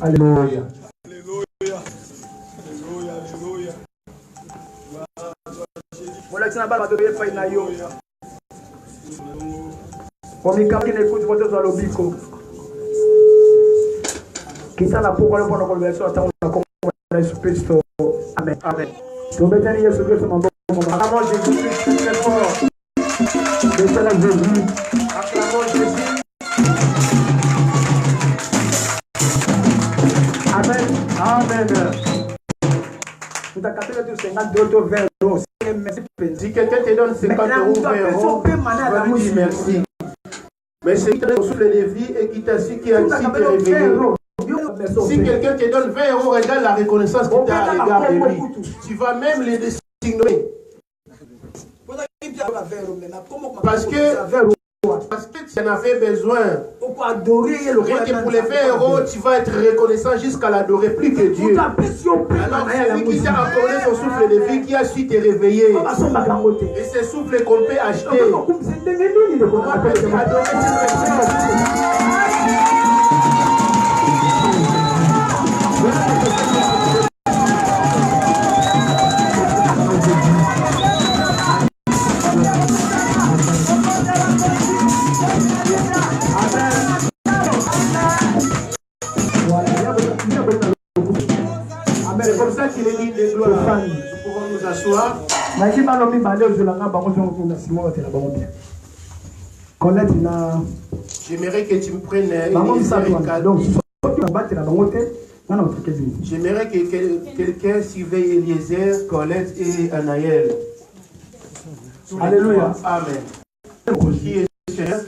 Alléluia. Amen. Amen. Acclamons Jésus très fort. Acclamons Jésus. Acclamons Jésus. Amen. Amen. Si quelqu'un te donne 50 €, dis merci. Mais c'est qui te souffle de vie et qui t'a réveillé. Si quelqu'un te donne 20 €, regarde la reconnaissance qu'il t'a à l'égard de lui. Tu vas même les désigner. Parce que tu en avais besoin. Rien que pour les 20 €, tu vas être reconnaissant jusqu'à l'adorer plus que Dieu. Alors celui qui t'a accordé son souffle de vie, qui a su te réveiller. Et ce souffle qu'on peut acheter. Comment peux-tu adorer cette personne? C'est comme ça qu'il est dit de gloire. Nous pouvons nous asseoir. J'aimerais que tu me prennes j'aimerais que quelqu'un surveille Eliezer, Colette et Anaël. Alléluia. Amen. Qui est Seigneur?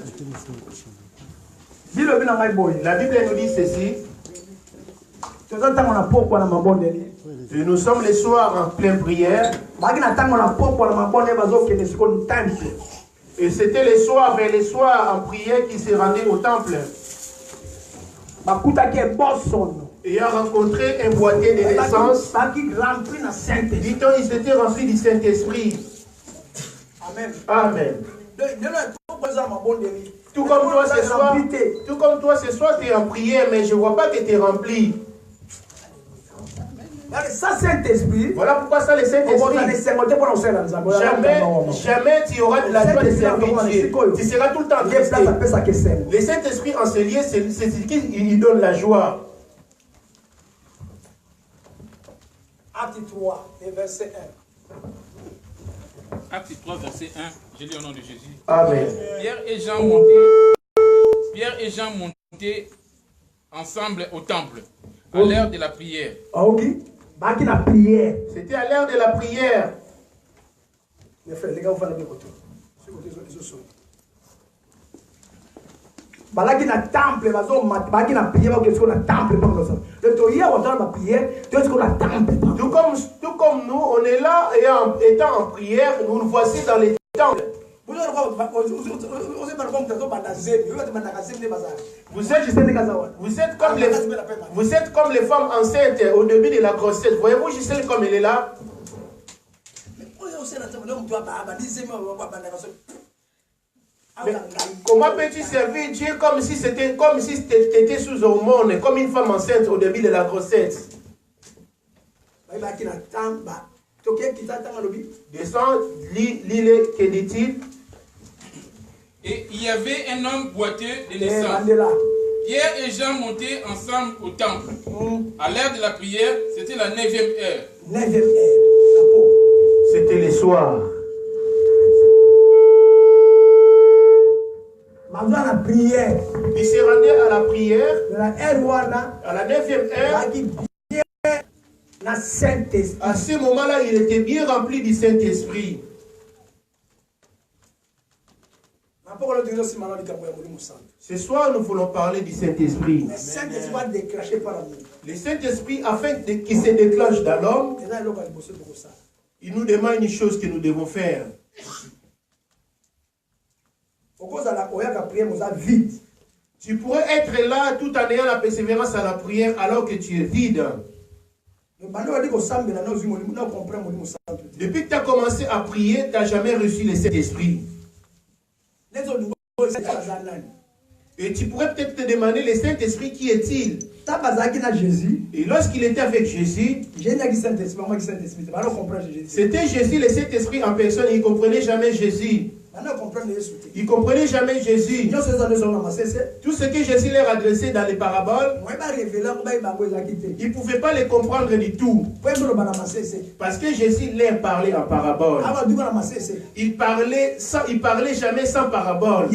La Bible nous dit ceci. Et nous sommes les soirs en pleine prière. Et c'était les soirs vers les soirs en prière qui se rendaient au temple. Et a rencontré un boîtier de naissance. Dit-on, ils étaient remplis du Saint-Esprit. Amen. Amen. Tout comme toi ce soir, tu es en prière, mais je ne vois pas que tu es rempli. Ça, Saint-Esprit. Voilà pourquoi ça, le Saint-Esprit. Jamais tu auras de la joie de servir Dieu. Tu seras tout le temps triste. Le Saint-Esprit en ce lieu, c'est ce qui donne la joie. Acte 3, verset 1. Acte 3, verset 1. Je lis au nom de Jésus. Amen. Pierre et Jean montaient ensemble au temple, à l'heure de la prière. C'était à l'heure de la prière. Les gars, vous faites tout comme nous, on est là et étant en prière, nous nous voici dans les temples. Vous êtes comme les femmes enceintes au début de la grossesse. Voyez-vous Gisèle comme elle est là? Mais comment peux-tu servir Dieu comme si tu étais sous hormones, comme une femme enceinte au début de la grossesse? Descends, lis-le, que dit-il? Et il y avait un homme boiteux de naissance. Pierre et Jean montaient ensemble au temple. À l'heure de la prière, c'était la 9e heure. C'était le soir. Il se rendait à la prière. À la 9e heure. À ce moment-là, il était bien rempli du Saint-Esprit. Ce soir, nous voulons parler du Saint-Esprit. Le Saint-Esprit, afin qu'il se déclenche dans l'homme, il nous demande une chose que nous devons faire. Tu pourrais être là tout en ayant la persévérance à la prière alors que tu es vide. Depuis que tu as commencé à prier, tu n'as jamais reçu le Saint-Esprit. Et tu pourrais peut-être te demander, le Saint-Esprit, qui est-il? Et lorsqu'il était avec Jésus, c'était Jésus, le Saint-Esprit en personne. Il ne comprenait jamais Jésus. Il ne comprenait jamais Jésus. Tout ce que Jésus leur adressait dans les paraboles, ils ne pouvaient pas les comprendre du tout. Parce que Jésus leur parlait en parabole. Il parlait jamais sans parabole.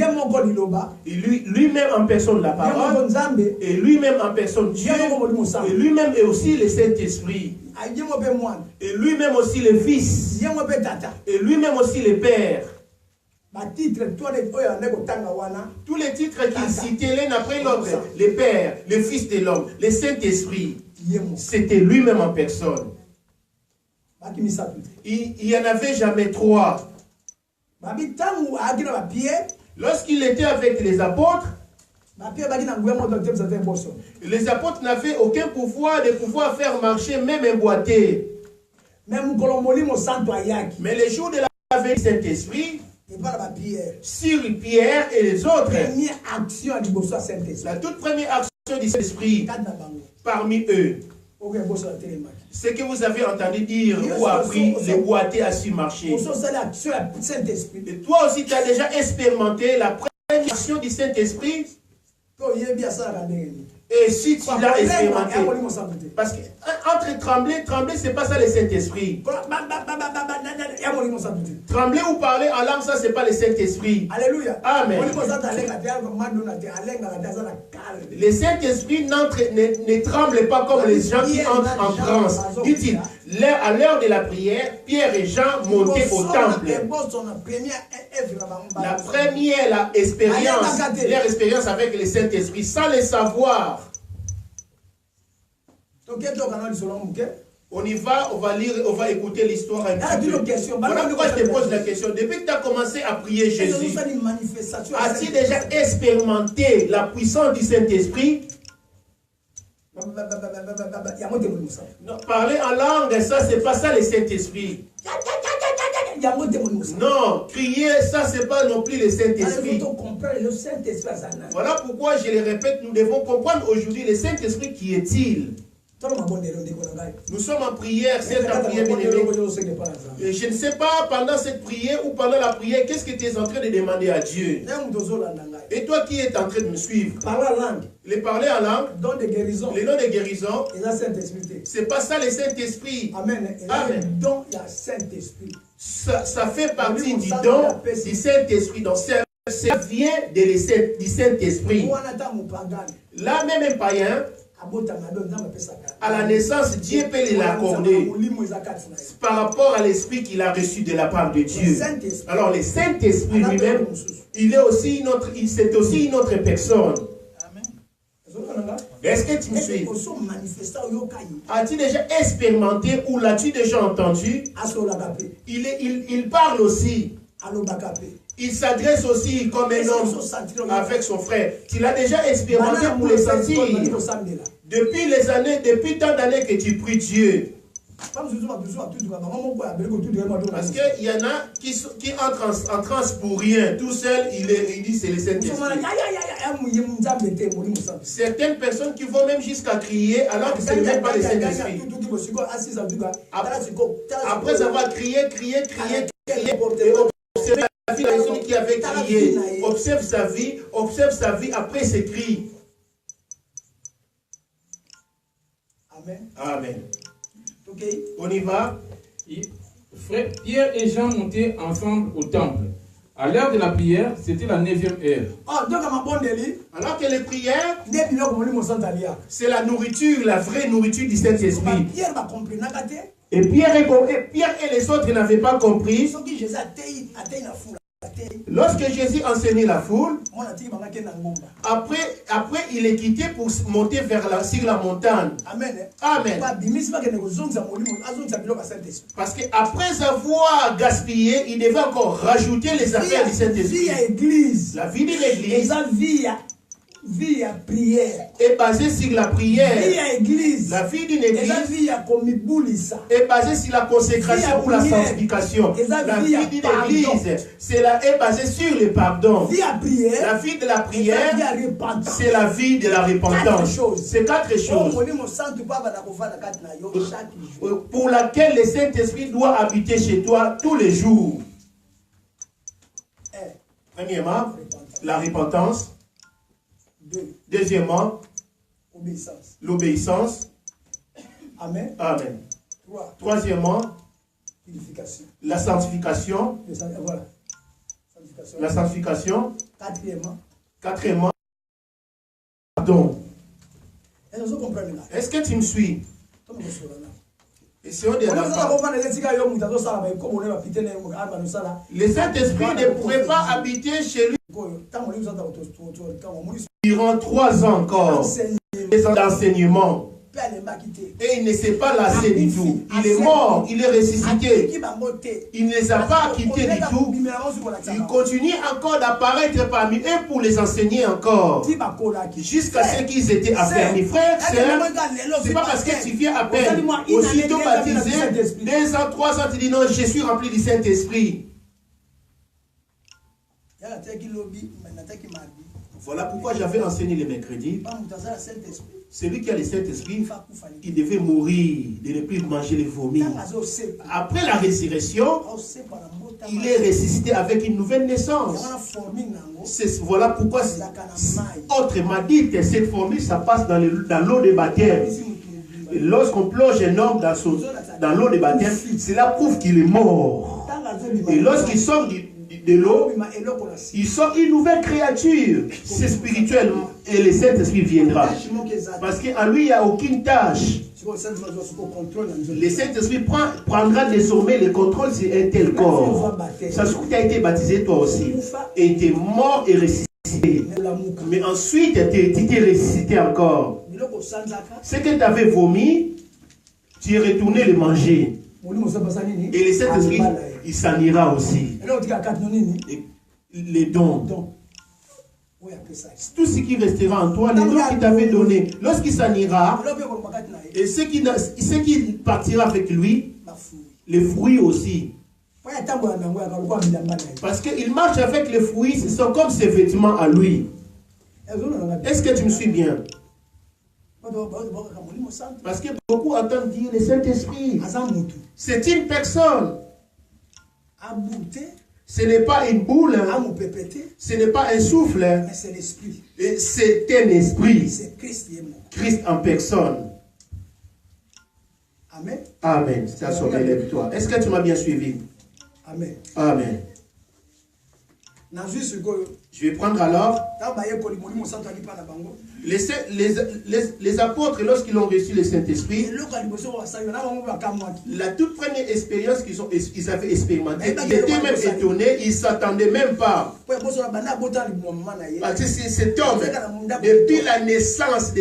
Et lui-même en personne la parole, et lui-même en personne Dieu, et lui-même est aussi le Saint-Esprit. Et lui-même aussi le Fils. Et lui-même aussi le Père. Tous les titres qu'il citait l'un après l'autre, le Père, le Fils de l'homme, le Saint-Esprit, c'était lui-même en personne. Il n'y en avait jamais trois. Lorsqu'il était avec les apôtres n'avaient aucun pouvoir de pouvoir faire marcher même un boité. Mais le jour de la venue du Saint-Esprit, sur Pierre et les autres, la toute première action du Saint-Esprit parmi eux, ce que vous avez entendu dire ou appris, les boités a su marcher. Et toi aussi, tu as déjà expérimenté la première action du Saint-Esprit. Et si tu l'as expérimenté, parce que entre trembler, c'est pas ça le Saint-Esprit. Trembler ou parler en langue, ça c'est pas le Saint-Esprit. Alléluia. Amen. Le Saint-Esprit ne tremble pas comme les gens qui entrent en transe. Dit-il, à l'heure de la prière, Pierre et Jean montaient au temple. La première expérience, leur expérience avec le Saint-Esprit, sans le savoir. On y va, on va lire, on va écouter l'histoire un petit peu. Voilà pourquoi je te pose la question. Depuis que tu as commencé à prier Jésus, as-tu déjà expérimenté la puissance du Saint-Esprit? Non, parler en langue, ça, c'est pas ça le Saint-Esprit. Non, crier, ça, c'est pas non plus le Saint-Esprit. Voilà pourquoi je le répète, nous devons comprendre aujourd'hui le Saint-Esprit qui est-il. Nous sommes en prière, c'est la prière bien-aimée. Et je ne sais pas pendant cette prière ou pendant la prière, qu'est-ce que tu es en train de demander à Dieu. Et toi qui es en train de me suivre, les parler en langue, les noms de guérison, c'est pas ça le Saint-Esprit. Amen. Amen. Ça fait partie du don du Saint-Esprit. Donc ça vient du Saint-Esprit. Là même un païen, à la naissance, Dieu peut l'accorder par rapport à l'esprit qu'il a reçu de la part de Dieu. Alors le Saint-Esprit lui-même, c'est aussi une autre personne. Est-ce que tu me suis? As-tu déjà expérimenté ou l'as-tu déjà entendu? Il parle aussi. Il s'adresse aussi comme un homme avec son frère. Tu l'as déjà expérimenté pour le sentir. Depuis les années, depuis tant d'années que tu pries Dieu. Parce qu'il y en a qui entrent en transe pour rien. Tout seul, il dit c'est le Saint-Esprit. Certaines personnes qui vont même jusqu'à crier alors que ce n'est même pas le Saint-Esprit. Après avoir crié, et observe la vie de la personne qui avait crié. Observe sa vie après ses cris. Amen. Amen. Okay. On y va. Frère Pierre et Jean montaient ensemble au temple. À l'heure de la prière, c'était la 9e heure. Alors que les prières, c'est la nourriture, la vraie nourriture du Saint-Esprit. Et Pierre et les autres n'avaient pas compris. Lorsque Jésus enseignait la foule, après il est quitté pour monter sur la montagne. Amen. Amen. Parce qu'après avoir gaspillé, il devait encore rajouter les affaires du Saint-Esprit. La vie de l'Église. vie à prière est basée sur la prière. vie à église La vie d'une église vie à komibulisa est basée sur la consécration ou la sanctification. La vie d'une église est basée sur le pardon. vie à prière La vie de la prière, c'est la vie de la repentance. C'est quatre choses pour laquelle le Saint-Esprit doit habiter chez toi tous les jours. Premièrement, la repentance. Deuxièmement, l'obéissance. Amen. Amen. Troisièmement, la sanctification. Voilà. La sanctification. Quatrièmement, pardon. Est-ce que tu me suis? Essayons de le Saint-Esprit ne pourrait pas habiter chez lui durant 3 ans encore d'enseignement. Et il ne s'est pas lassé du tout. Il est mort, il est ressuscité. Il ne les a pas quittés du tout. Il continue encore d'apparaître parmi eux pour les enseigner encore. Jusqu'à ce qu'ils étaient affermis. Frères, sœurs, c'est pas parce que tu viens à peine aussitôt baptisé, 2 ans, 3 ans, tu dis non, je suis rempli du Saint-Esprit. Voilà pourquoi j'avais enseigné le mercredi. Celui qui a le Saint-Esprit, il devait mourir, de ne plus manger les vomis. Après la résurrection, il est ressuscité avec une nouvelle naissance. Voilà pourquoi, autrement dit, cette formule, ça passe dans l'eau de baptême. Lorsqu'on plonge un homme dans l'eau de baptême, cela prouve qu'il est mort. Et lorsqu'il sort de l'eau, il sort une nouvelle créature. C'est spirituel et le Saint-Esprit viendra. Parce qu'en lui, il n'y a aucune tâche. Le Saint-Esprit prendra désormais le contrôle sur un tel corps. Ça se trouve que tu as été baptisé toi aussi. Et tu es mort et ressuscité. Mais ensuite, tu es ressuscité encore. Ce que tu avais vomi, tu es retourné le manger. Et le Saint-Esprit, il s'en ira aussi. Et les dons. Tout ce qui restera en toi, les dons qu'il t'avait donné, lorsqu'il s'en ira, et ce qui partira avec lui, les fruits aussi. Parce qu'il marche avec les fruits, ce sont comme ses vêtements à lui. Est-ce que tu me suis bien? Parce que beaucoup entendent dire le Saint-Esprit. C'est une personne. Ce n'est pas une boule. Ce n'est pas un souffle. Mais c'est l'esprit. C'est un esprit. C'est Christ qui est mort. Christ en personne. Amen. Amen. C'est à son élève-toi. Est-ce que tu m'as bien suivi? Amen. Amen. Je vais prendre alors les apôtres lorsqu'ils ont reçu le Saint-Esprit. La toute première expérience qu'ils avaient expérimentée, ils étaient même étonnés, ils ne s'attendaient même pas. Parce que cet homme, depuis la naissance,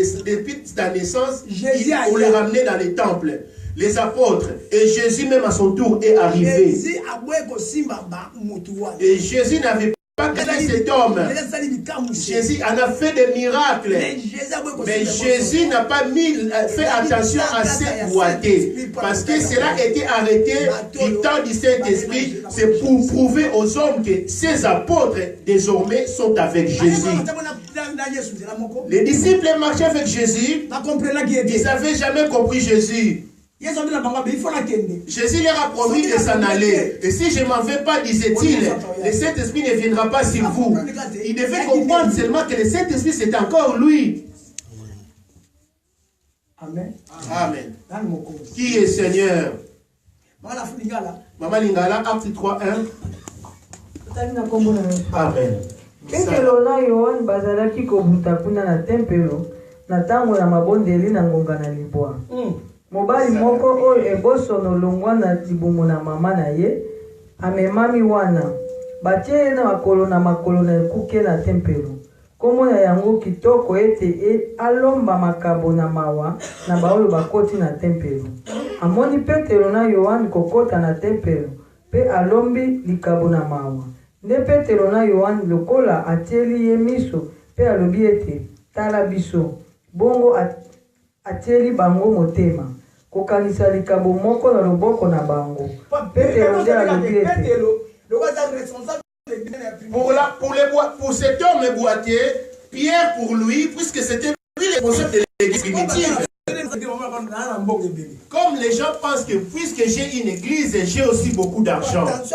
on les ramenait dans les temples. Les apôtres, et Jésus même à son tour est arrivé. Et Jésus n'avait pas créé cet homme. Jésus en a fait des miracles. Mais Jésus n'a pas fait attention à cette boîtier. Parce que cela a été arrêté du temps du Saint-Esprit. C'est pour prouver aux hommes que ces apôtres désormais sont avec Jésus. Les disciples marchaient avec Jésus. Ils n'avaient jamais compris Jésus. Jésus leur a promis de s'en aller. Et si je ne m'en vais pas, disait-il, le Saint-Esprit ne viendra pas sur vous. Il devait comprendre seulement que le Saint-Esprit, c'est encore lui. Amen. Amen. Qui est Seigneur? Maman Lingala, acte 3, 1. Amen. Ketelo na Yohane bazalaki kobuta kuna na tempelo na tango ya mabondeli na ngonga na libwa. Mobali moko oyo ebosono longwa na libumu na mama na ye amemami wana batie ye na makolo na ekuke na tempelo. Kombo na yango kitoko ete alomba makabo na mawa na baoyo bakoti na tempelo. Amoni Petelo na Yohane kokota na tempelo pe alombi likabo na mawa. Nde Petelo na Yohane lokola atieli ye miso pe alobi ete tala biso bongo atieli bango motema kokanisa likambo moko na loboko na bango. Petelo nde alobi ete pour cet homme boiteux, Pierre pour lui, puisque c'était lui le concept de l'église primitive. Comme les gens pensent que puisque j'ai une église, j'ai aussi beaucoup d'argent. Parce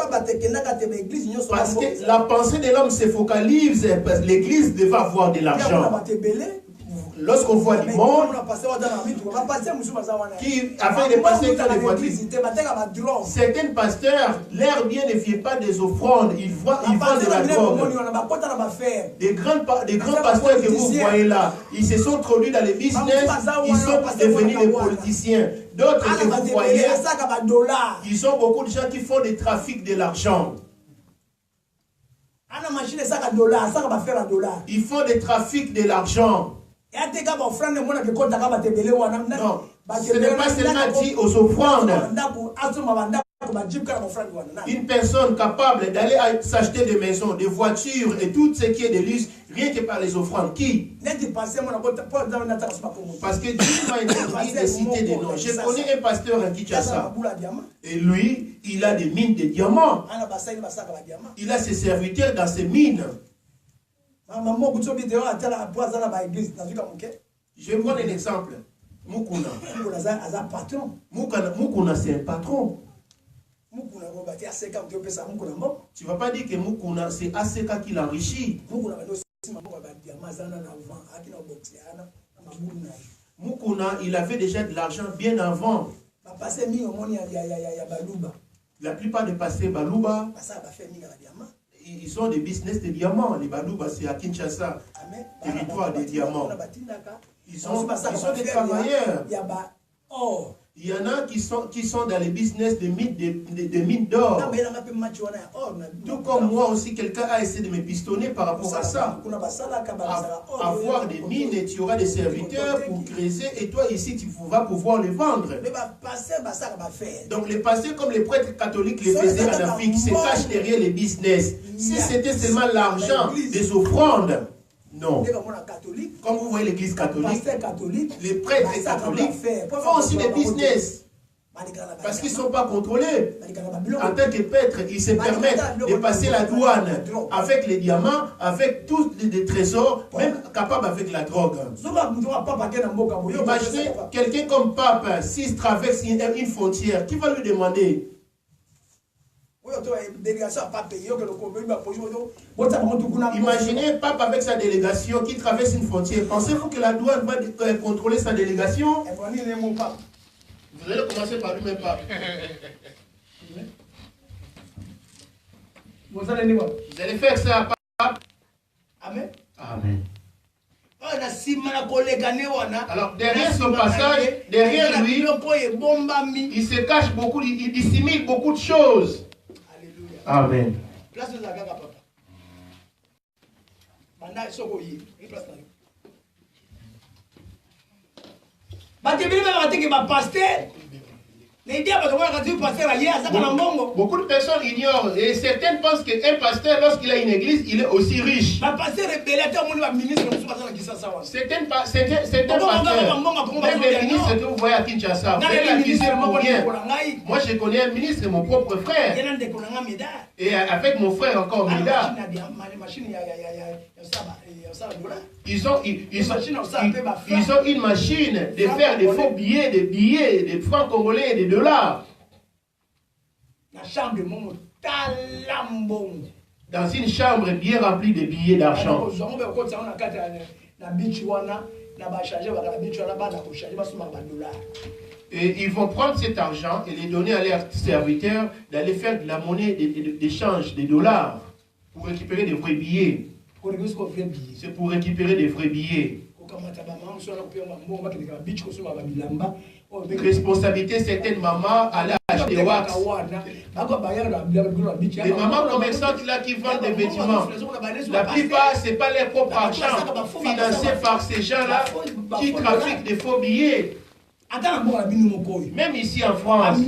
que la pensée de l'homme se focalise, l'église devait avoir de l'argent. Lorsqu'on voit du monde qui, afin de passer dans les voitures, certains pasteurs, leur bien ne vient pas des offrandes, ils vendent de la drogue. Des grands pasteurs que vous voyez là, ils se sont introduits dans les business, ils sont devenus des politiciens. D'autres que vous voyez, ils ont beaucoup de gens qui font des trafics de l'argent. Ils font des trafics de l'argent. Non, ce n'est pas seulement dit aux offrandes. Une personne capable d'aller s'acheter des maisons, des voitures et tout ce qui est de luxe, rien que par les offrandes. Qui? Parce que Dieu m'a interdit de citer des noms. Je connais un pasteur en Kinshasa. Et lui, il a des mines de diamants. Il a ses serviteurs dans ses mines. Je vais prendre un exemple. Mukuna. Mukuna, c'est un patron. Tu ne vas pas dire que Mukuna, c'est ACK qui l'enrichit. Mukuna, il avait déjà de l'argent bien avant. La plupart des pasteurs Baluba, ils ont des business de diamants. Les Baluba, c'est à Kinshasa, territoire des diamants. Ils sont des travailleurs. Il y en a qui sont dans les business de mines d'or. Tout comme moi aussi, quelqu'un a essayé de me pistonner par rapport à ça. Avoir des mines et tu auras des serviteurs pour creuser et toi ici tu vas pouvoir les vendre. Donc les pasteurs comme les prêtres catholiques les faisaient en Afrique, se cachent derrière les business. Si c'était seulement l'argent des offrandes, non. Comme vous voyez l'église catholique, les prêtres catholiques font aussi des business. Parce qu'ils ne sont pas contrôlés. En tant que prêtre, ils se permettent de passer la douane avec les diamants, avec tous les trésors, même capables avec la drogue. Imaginez quelqu'un comme Pape, s'il traverse une frontière, qui va lui demander? Imaginez Pape avec sa délégation qui traverse une frontière. Pensez-vous que la douane va contrôler sa délégation? Vous allez commencer par lui-même, Pape. Vous allez faire ça, Pape. Amen. Amen. Alors, derrière son passage, derrière lui, il se cache beaucoup, il dissimule beaucoup de choses. Amen. Beaucoup de personnes ignorent et certains pensent qu'un pasteur, lorsqu'il a une église, il est aussi riche. Certains pasteurs, même les ministres que vous voyez à Kinshasa, moi je connais un ministre, mon propre frère, et avec mon frère encore, Mida. Ils ont une machine de faire des faux billets, des francs congolais et des dollars. Dans une chambre bien remplie de billets d'argent. Et ils vont prendre cet argent et les donner à leurs serviteurs d'aller faire de la monnaie d'échange des dollars pour récupérer des vrais billets. C'est pour récupérer des vrais billets. Responsabilité, certaines mamans allaient acheter des wax. Les mamans commerçantes là qui vendent des vêtements, la plupart, ce n'est pas leur propre argent financé par ces gens-là qui trafiquent des faux billets. Même ici en France,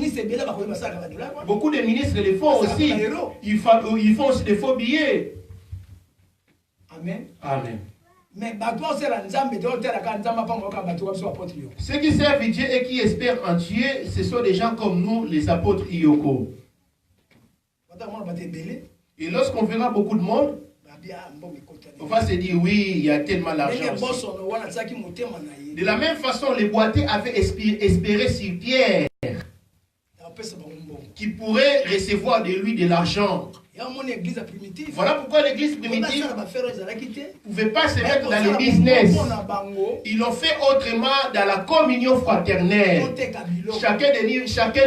beaucoup de ministres les font aussi. Ils font aussi des faux billets. Amen. Amen. Ceux qui servent Dieu et qui espèrent en Dieu, ce sont des gens comme nous, les apôtres Iyoko. Et lorsqu'on verra beaucoup de monde, on va se dire oui, il y a tellement d'argent. De la même façon, les boiteux avaient espéré sur Pierre qui pourrait recevoir de lui de l'argent. Voilà pourquoi l'église primitive ne pouvait pas se mettre dans le business. Ils l'ont fait autrement dans la communion fraternelle. Chacun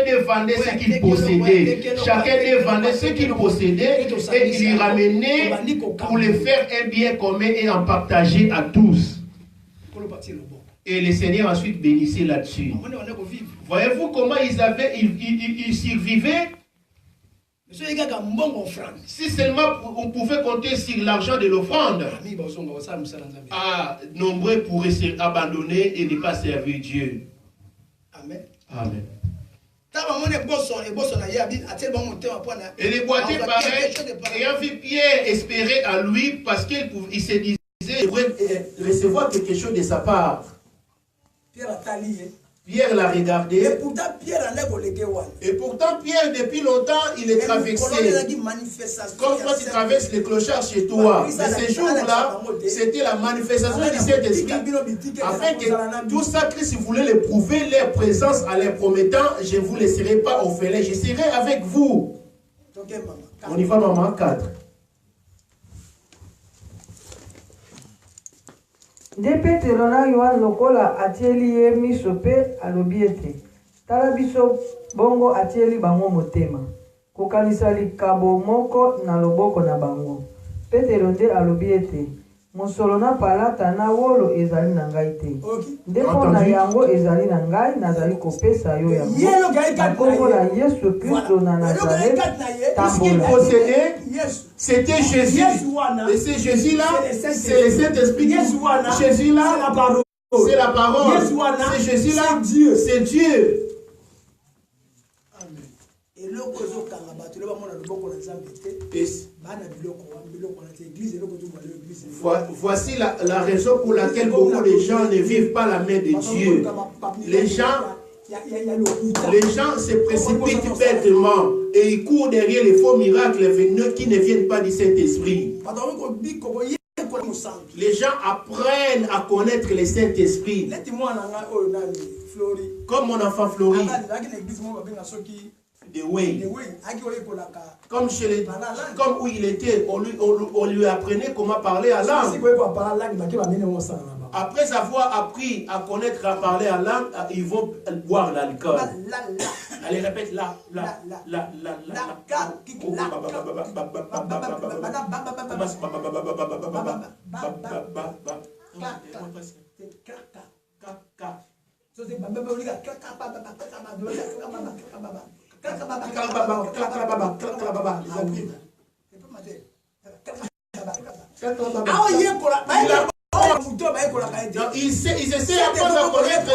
d'eux vendait ce qu'il possédait. Chacun d'eux vendait ce qu'il possédait et il les ramenait pour les faire un bien commun et en partager à tous. Et le Seigneur ensuite bénissait là-dessus. Voyez-vous comment ils survivaient? Si seulement on pouvait compter sur l'argent de l'offrande, nombreux pourraient s'abandonner et ne pas servir Dieu. Amen. Amen. Et les boiteux, pareil, ayant vu Pierre espérer à lui parce qu'il se disait qu'il pourrait recevoir quelque chose de sa part. Pierre l'a regardé. Et pourtant, Pierre, depuis longtemps, il est traversé. Comme quand tu traverses les clochards chez toi. Mais ce jour-là, c'était la manifestation du Saint-Esprit. Afin que tout ça, Christ voulait le prouver, leur présence en leur promettant, je ne vous laisserai pas orphelin, je serai avec vous. On y va, maman, 4. Nde Petero na Yohane lokola atieli ye miso mpe alobi ete tala biso bongo atieli bango motema kokanisa likabo moko na loboko na bango. Petero nde alobi ete mosolo na palata na wolo ezali na ngai te. Nde mpona yango ezali na ngai nazali kopesa yo yango na kombo na Yesu Kristo na Nazareth tambola. C'était Jésus. Et c'est Jésus-là, c'est le Saint-Esprit. Jésus-là, c'est la parole. C'est Jésus-là, c'est Dieu. Voici la raison pour laquelle beaucoup de gens ne vivent pas la main de Dieu. Les gens se précipitent bêtement et ils courent derrière les faux miracles venus qui ne viennent pas du Saint-Esprit. Les gens apprennent à connaître le Saint-Esprit. Comme mon enfant Flori. Comme où il était, on lui apprenait comment parler à langue. Après avoir appris à connaître à parler à langue, ils vont boire l'alcool. Allez, répète la. Il essaie d'apprendre à connaître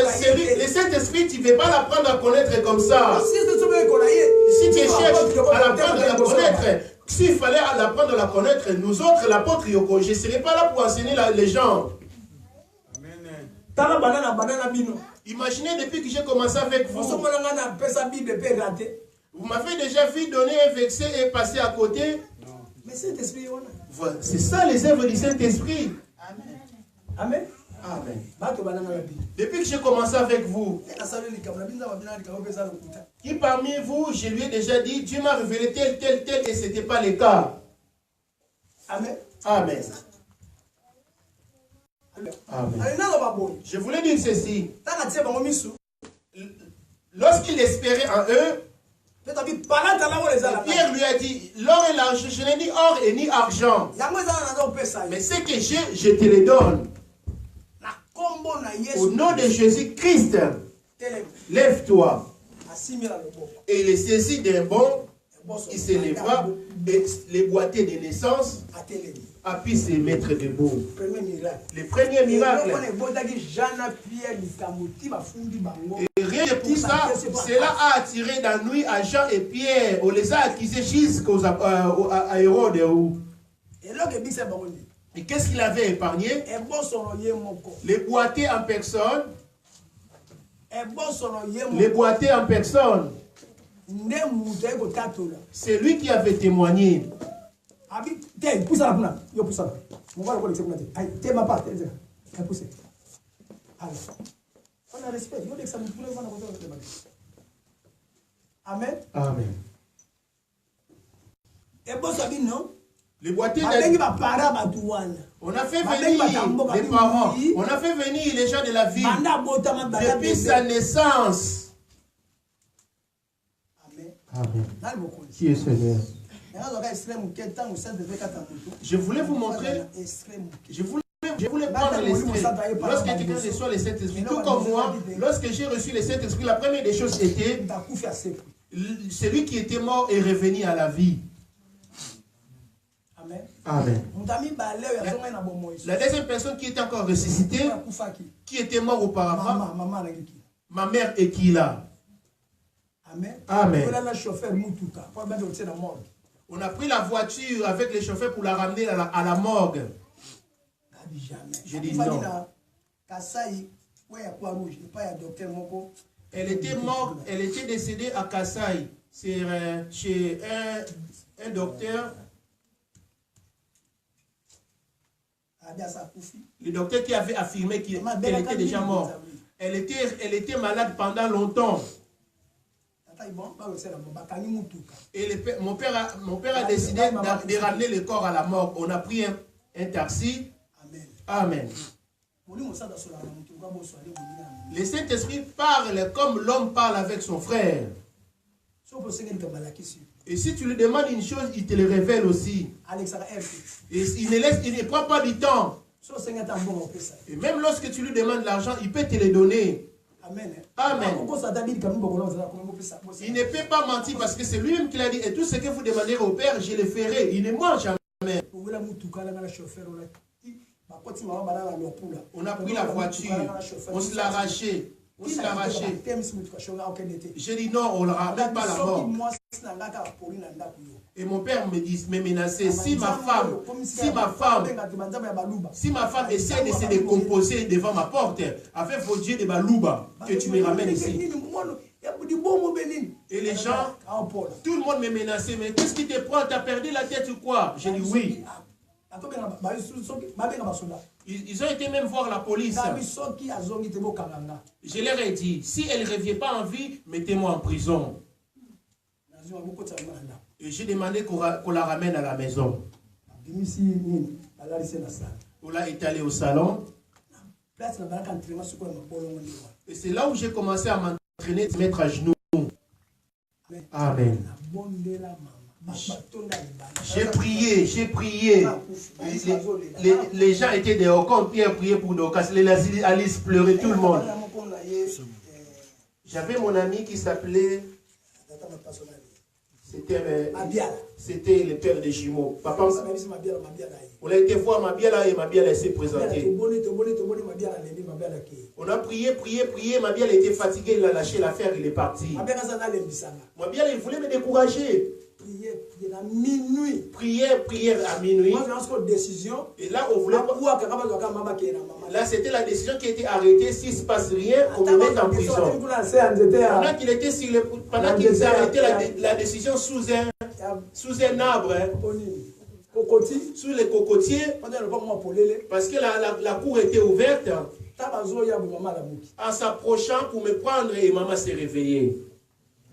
le Saint-Esprit, tu ne peux pas l'apprendre à connaître comme ça. Si tu cherches à l'apprendre à connaître, s'il fallait l'apprendre à la connaître, nous autres, l'apôtre Yoko, je ne serais pas là pour enseigner les gens. Imaginez depuis que j'ai commencé avec vous. Vous m'avez déjà vu donner un verset et passer à côté. Voilà. C'est ça les œuvres du Saint-Esprit. Amen. Amen. Depuis que j'ai commencé avec vous, qui parmi vous, je lui ai déjà dit, Dieu m'a révélé tel, et ce n'était pas le cas. Amen. Amen. Amen. Je voulais dire ceci. Lorsqu'il espérait en eux, Pierre lui a dit, l'or et l'argent, je n'ai ni or et ni argent. Mais ce que j'ai, je te le donne. Au nom de Jésus-Christ, lève-toi. Et il est saisi d'un bond, il se lèvera, et les boiteux de naissance a pu se mettre debout. Le premier miracle. Et rien que pour ça, cela a attiré dans nuit à Jean et Pierre. On les a accusés jusqu'à Hérode. Et qu'est-ce qu'il avait épargné? Les boîtiers en personne. Les boîtiers en personne. C'est lui qui avait témoigné. Amen. Amen. Les boîtiers on a fait venir les parents, on a fait venir les gens de la ville depuis sa naissance. Amen. Qui est Seigneur? Je voulais vous montrer, je voulais prendre l'extrait. Lorsque quelqu'un reçoit le Saint-Esprit, tout comme moi, lorsque j'ai reçu le Saint-Esprit, la première des choses était celui qui était mort est revenu à la vie. Amen. La deuxième personne qui était encore ressuscitée, qui était mort auparavant, ma mère est qui là? Amen. On a pris la voiture avec les chauffeurs pour la ramener à la morgue. Je dis non. Elle était morte, elle était décédée à Kassai. C'est chez un docteur. Le docteur qui avait affirmé qu'elle était déjà morte. Elle était malade pendant longtemps. Et mon père a décidé de ramener le corps à la morgue. On a pris un taxi. Amen. Le Saint-Esprit parle comme l'homme parle avec son frère. Et si tu lui demandes une chose, il te le révèle aussi. Et il ne prend pas du temps. Et même lorsque tu lui demandes l'argent, il peut te le donner. Amen. Il ne peut pas mentir parce que c'est lui-même qui l'a dit. Et tout ce que vous demandez au Père, je le ferai. Il ne ment jamais. On a pris la voiture, on se l'a arraché. J'ai dit non, on ne ramène pas la mort. Et mon père me menaçait, si ma femme essaie de se décomposer devant ma porte, avec vos dieux de Balouba, que tu me ramènes ici. Et les gens, tout le monde me menaçait, mais qu'est-ce qui te prend? T'as perdu la tête ou quoi? J'ai dit oui. Ils ont été même voir la police. Je leur ai dit, si elle ne revient pas en vie, mettez-moi en prison. Et j'ai demandé qu'on la ramène à la maison. On l'a étalée au salon. Et c'est là où j'ai commencé à m'entraîner, de se mettre à genoux. Amen. J'ai prié. Les gens étaient dehors. Quand Pierre priait pour Dorcas, les Alice pleurait, tout le monde. J'avais mon ami qui s'appelait... C'était le père des jumeaux. Papa, on a été voir Mabiala et Mabiala s'est présenté. On a prié. Mabiala était fatigué, il a lâché l'affaire, il est parti. Mabiala, il voulait me décourager. Prière à minuit. Et là, on voulait pas. Là, c'était la décision qui a été arrêtée. S'il ne se passe rien, on me met en prison. Pendant qu'ils arrêtaient la décision sous un arbre, sous les cocotiers, parce que la cour était ouverte, en s'approchant pour me prendre, et maman s'est réveillée.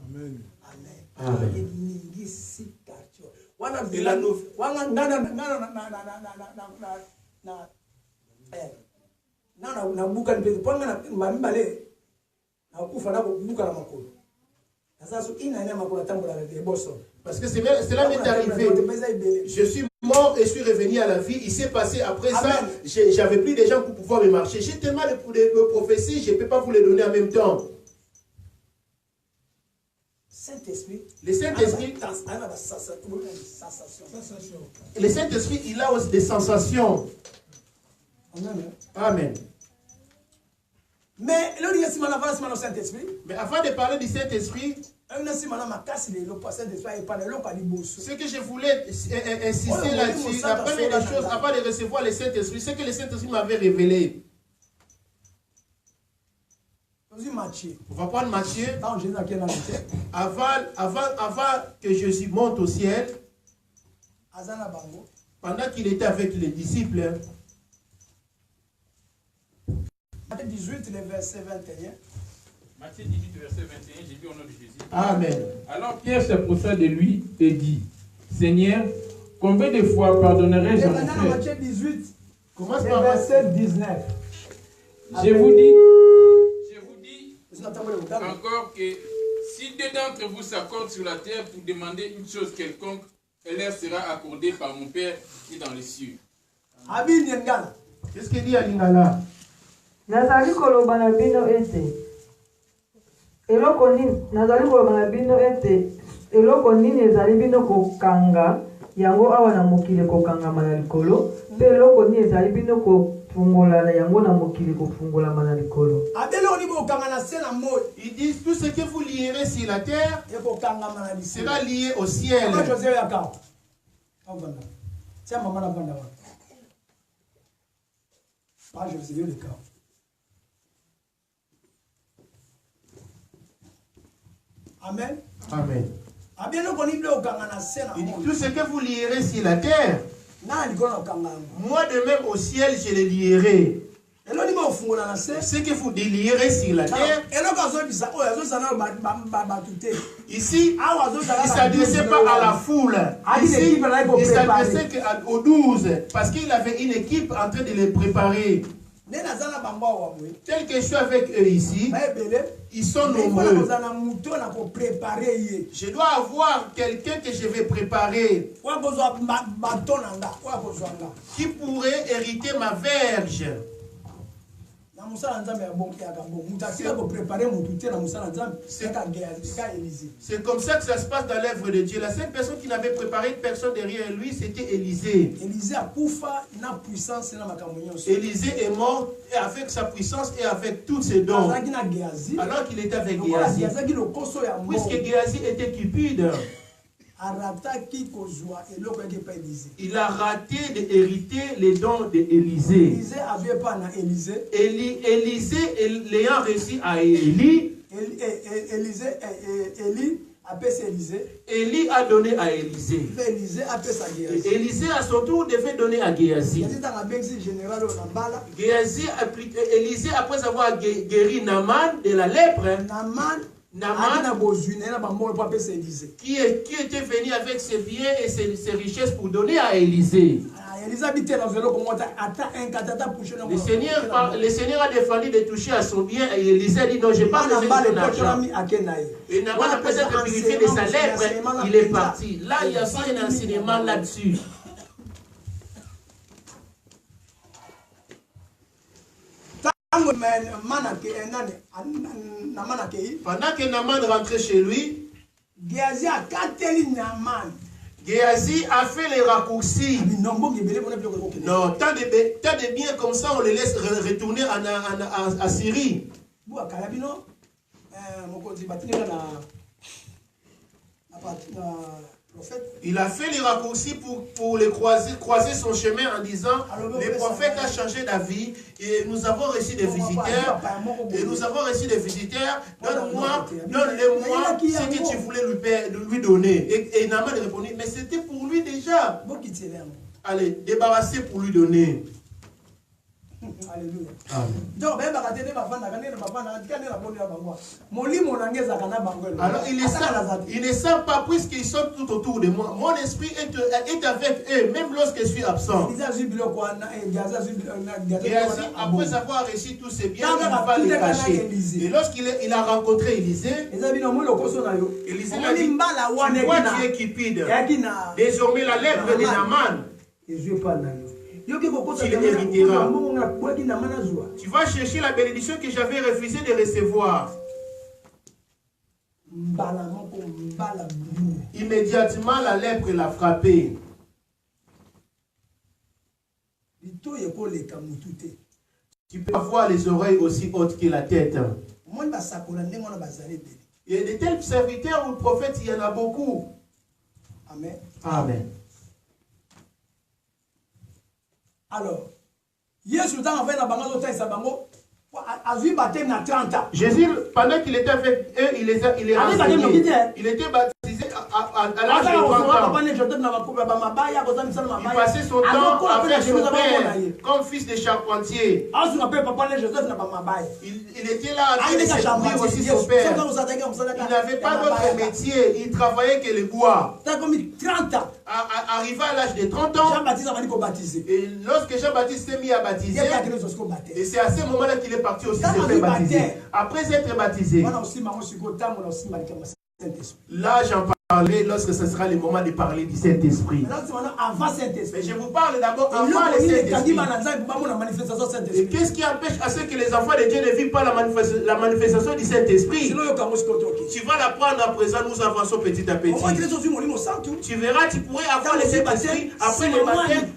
Amen. Amen. Et la nouvelle. Parce que cela m'est arrivé. Je suis mort et je suis revenu à la vie. Il s'est passé après ça, j'avais plus de gens pour pouvoir me marcher. J'ai tellement de prophéties, je ne peux pas vous les donner en même temps. Le Saint-Esprit, le Saint-Esprit, il a aussi des sensations. Amen. Mais avant de parler du Saint-Esprit, Ce que je voulais insister là-dessus, la première des choses avant de recevoir le Saint-Esprit, c'est que le Saint-Esprit m'avait révélé. On va prendre Matthieu. Avant que Jésus monte au ciel, pendant qu'il était avec les disciples, Matthieu 18, le verset 21. Matthieu 18, verset 21, j'ai vu au nom de Jésus. Amen. Alors Pierre s'approcha de lui et dit, Seigneur, combien de fois pardonnerai-je à mon frère? Matthieu 18, commence le par verset 19. Je vous dis encore que si deux d'entre vous s'accordent sur la terre pour demander une chose quelconque, elle leur sera accordée par mon Père qui est dans les cieux. Qu'est-ce qu'il dit à Lingala? Nazali koloba na bino ete eloko nini ezali bino kokanga yango awa na mokili kokangama na likolo mpe eloko nini ezali bino kofungolana yango na mokili kofungolama na likolo. Ils disent tout ce que vous lierez sur la terre sera lié au ciel. Amen. Amen. Il dit, tout ce que vous lierez sur la terre, moi de même au ciel je le lierai. Ce que vous délierez sur la terre, ici, il ne s'adressait pas à la foule. Ici, il s'adressait aux 12, parce qu'il avait une équipe en train de les préparer. Tel que je suis avec eux ici, ils sont nombreux. Je dois avoir quelqu'un que je vais préparer qui pourrait hériter ma verge. C'est comme ça que ça se passe dans l'œuvre de Dieu. La seule personne qui n'avait préparé une personne derrière lui, c'était Élisée. Élisée est mort avec sa puissance et avec tous ses dons. Alors qu'il était avec Géasi. Puisque Géasi était cupide, il a raté d'hériter les dons d'Élisée. Élisée l'ayant reçu à Élie, Élie a donné à Élisée. Élisée à son tour devait donner à Géasi. Élisée, après avoir guéri Naaman de la lèpre, Naaman, qui était venu avec ses biens et ses richesses pour donner à Élisée. Le Seigneur a défendu de toucher à son bien et Élisée a dit non, je n'ai pas besoin de ton argent. Et Naaman, après s'être purifié de sa lèpre, il est parti. Là, il y a aussi un enseignement là-dessus. Pendant que Naaman rentrait chez lui, Géasi a fait les raccourcis. Non, tant de biens comme ça, on les laisse retourner à Syrie. Il a fait les raccourcis pour les croiser son chemin en disant le prophète a changé d'avis et nous avons reçu des visiteurs. Donne-le-moi ce que tu voulais lui donner. Et Naaman a répondu, mais c'était pour lui déjà. Allez, débarrasser pour lui donner. Alléluia. Alors ils ne savent pas puisqu'ils sont tout autour de moi. Mon esprit est avec eux, même lorsque je suis absent. Après avoir reçu tous ces biens, il va les cacher. Et lorsqu'il a rencontré Élisée, Élisée a dit, toi tu es cupide. Désormais la lèpre de Naaman, tu l'hériteras. Tu vas chercher la bénédiction que j'avais refusé de recevoir. Immédiatement, la lèpre l'a frappé. Tu peux avoir les oreilles aussi hautes que la tête. Et de tels serviteurs ou prophètes, il y en a beaucoup. Amen. Amen. Alors, Jésus, dans la bango, à 30 ans. Jésus, pendant qu'il était avec eux, il est renseigné. Il était baptisé à l'âge de 30 ans. Il passait son temps à faire son père comme fils de charpentier. Il était là à servir aussi son père. Il n'avait pas d'autre métier. Il travaillait que le bois. Arrivé à l'âge de 30 ans, et lorsque Jean-Baptiste s'est mis à baptiser, et c'est à ce moment-là qu'il est parti aussi se faire baptiser. Après être baptisé, là j'en parlerai lorsque ce sera le moment de parler du Saint-Esprit. Mais je vous parle d'abord avant le Saint-Esprit. Et qu'est-ce qui empêche à ce que les enfants de Dieu ne vivent pas la manifestation du Saint-Esprit? Tu vas l'apprendre à présent, nous avançons petit à petit. Tu verras, tu pourrais avoir le Saint-Esprit après le baptême.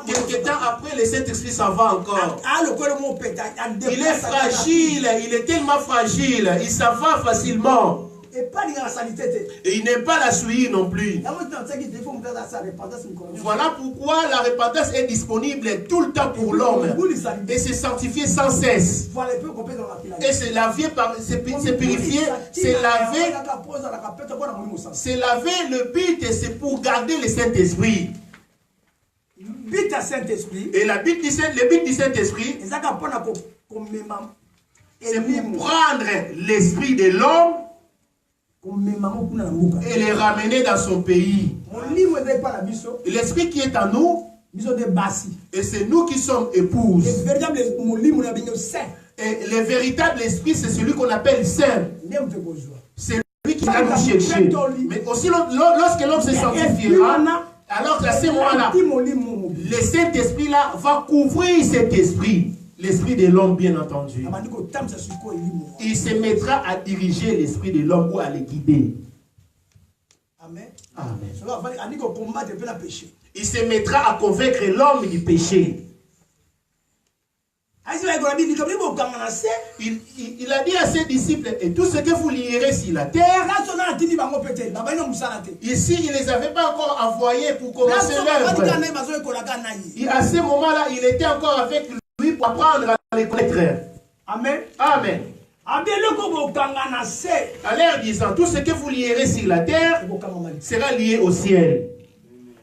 Quelques temps après, le Saint-Esprit s'en va encore. Il est fragile, il est tellement fragile, il s'en va facilement. Et il n'est pas la souillure non plus. Voilà pourquoi la repentance est disponible tout le temps pour l'homme. Et se sanctifier sans cesse. Et se laver, se purifier, se laver. Se laver, le but c'est pour garder le Saint-Esprit. Et le but du Saint-Esprit, c'est pour prendre l'esprit de l'homme et les ramener dans son pays. L'esprit qui est en nous, et c'est nous qui sommes épouses. Et le véritable esprit, c'est celui qu'on appelle saint. C'est lui qui va nous chercher. Mais aussi, lorsque l'homme se sanctifiera, alors à ce moment-là, le Saint-Esprit là va couvrir cet esprit. L'esprit de l'homme, bien entendu. Il se mettra à diriger l'esprit de l'homme ou à le guider. Amen. Amen. Il se mettra à convaincre l'homme du péché. Il a dit à ses disciples, et tout ce que vous lierez sur la terre, ici il ne les avait pas encore envoyés pour commencer l'œuvre. À ce moment-là, il était encore avec lui pour apprendre à les connaître. Amen. Amen. En leur disant, tout ce que vous lierez sur la terre sera lié au ciel.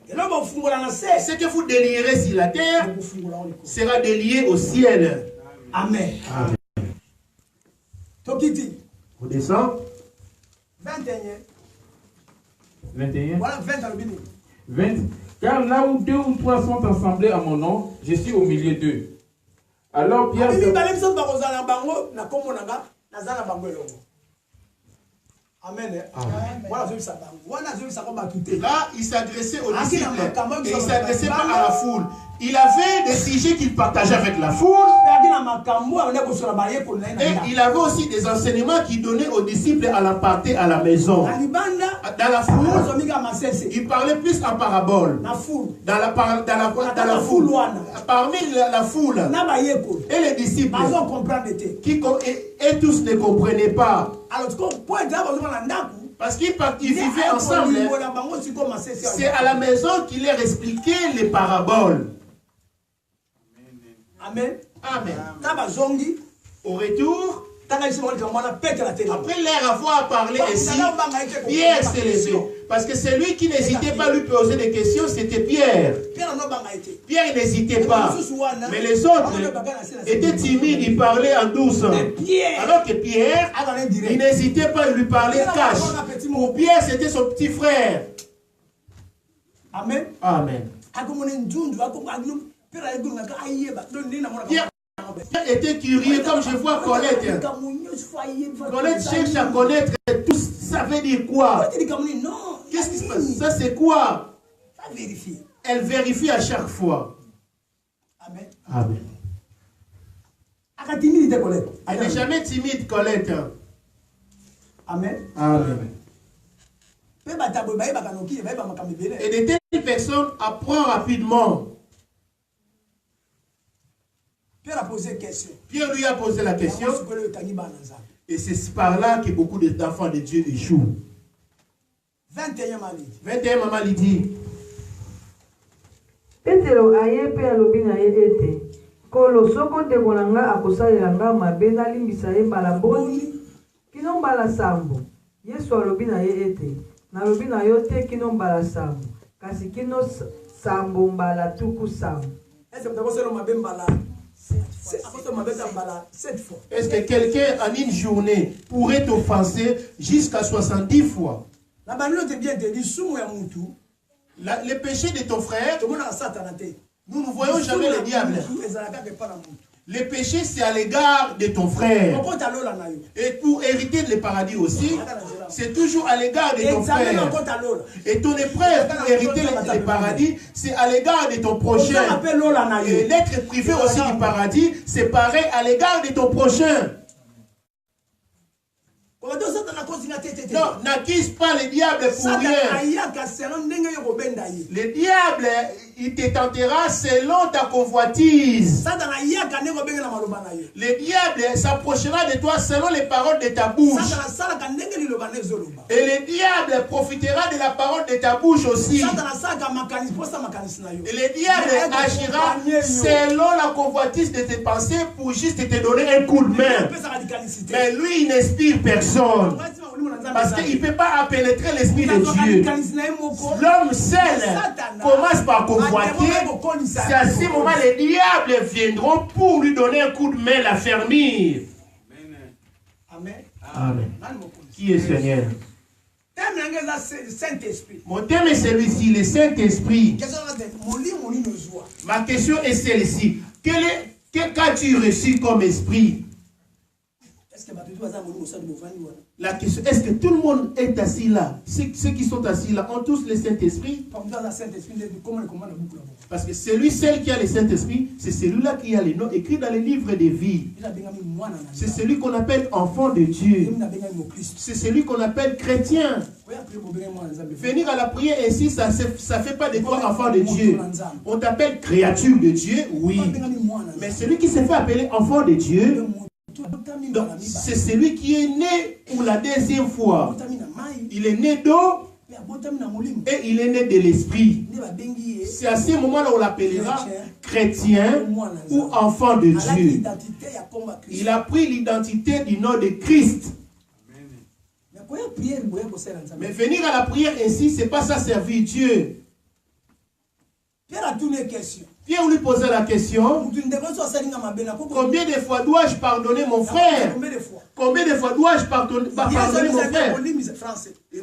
Ce que vous délierez sur la terre sera délié au ciel. Amen. Amen. On descend. 21. Voilà 20 à 20. Car là où 2 ou 3 sont assemblés à mon nom, je suis au milieu d'eux. Alors Pierre... Amen. Là, il s'adressait aux disciples et il ne s'adressait pas à la foule. Il avait des sujets qu'il partageait avec la foule. Et il avait aussi des enseignements qu'il donnait aux disciples à l'apporter à la maison. Dans la foule, il parlait plus en parabole. Dans la foule. Parmi la foule. Et les disciples. Qui et tous ne comprenaient pas. Parce qu'ils vivaient ensemble. C'est à la maison qu'il leur expliquait les paraboles. Amen. Amen. Au retour, après leur avoir parlé ainsi, Pierre s'est levé. Parce que celui qui n'hésitait pas à lui poser des questions, c'était Pierre. Pierre n'hésitait pas. Mais les autres étaient timides, ils parlaient en douce. Alors que Pierre, il n'hésitait pas à lui parler cash. Pour Pierre, c'était son petit frère. Amen. Amen. Pierre était curieux comme je vois Colette. Colette cherche à connaître tout ça veut dire quoi. Qu'est-ce qui se passe? Ça c'est quoi? Elle vérifie à chaque fois. Amen. Amen. Elle n'est jamais timide, Colette. Amen. Amen. Et de telles personnes apprennent rapidement. Pierre a posé une question. Pierre lui a posé la question. Et c'est par là que beaucoup d'enfants de Dieu échouent. 21 malidi. 21 maman lui dit. Petelo aye pe alobi na ye ete. Kolo soko ndeko na nga akosalela nga mabe nalimbisa ye mbala boni kino mbala sambo. Yesu alobi na ye ete. Nalobi na yo te kino mbala sambo. Kasi kino sambo mbala tuku sambo. Est-ce que vous avez mabe mbala? Est-ce que quelqu'un en une journée pourrait t'offenser jusqu'à 70 fois? Les péchés de ton frère, nous ne voyons jamais le diable. Les péchés, c'est à l'égard de ton frère. Et pour hériter le paradis aussi, c'est toujours à l'égard de ton frère. Et ton épreuve pour hériter le paradis, c'est à l'égard de ton prochain. Et l'être privé aussi du paradis, c'est pareil à l'égard de ton prochain. Non, n'accuse pas le diable pour rien. Le diable, il te tentera selon ta convoitise. Le diable s'approchera de toi selon les paroles de ta bouche. Et le diable profitera de la parole de ta bouche aussi. Et le diable agira selon la convoitise de tes pensées pour juste te donner un coup de main. Mais lui, il n'inspire personne. Parce qu'il ne peut pas pénétrer l'esprit de Dieu. L'homme seul commence par convoiter. C'est à ce moment les diables viendront pour lui donner un coup de main, la fermir. Amen. Amen. Qui est Seigneur? Mon thème est celui-ci, le Saint-Esprit. Ma question est celle-ci. Qu'as-tu reçu comme esprit? La question, est-ce que tout le monde est assis là? Ceux qui sont assis là ont tous le Saint-Esprit? Parce que celui seul qui a le Saint-Esprit, c'est celui-là qui a les noms écrits dans les livres de vie. C'est celui qu'on appelle enfant de Dieu. C'est celui qu'on appelle chrétien. Venir à la prière ainsi, ça ne fait pas de toi enfant de Dieu. On t'appelle créature de Dieu, oui. Mais celui qui se fait appeler enfant de Dieu, c'est celui qui est né pour la deuxième fois. Il est né d'eau et il est né de l'esprit. C'est à ce moment-là on l'appellera chrétien ou enfant de Dieu. Il a pris l'identité du nom de Christ. Mais venir à la prière ainsi, c'est pas ça servir Dieu. Pierre lui posait la question, combien de fois dois-je pardonner mon frère? Combien de fois dois-je pardonner mon frère?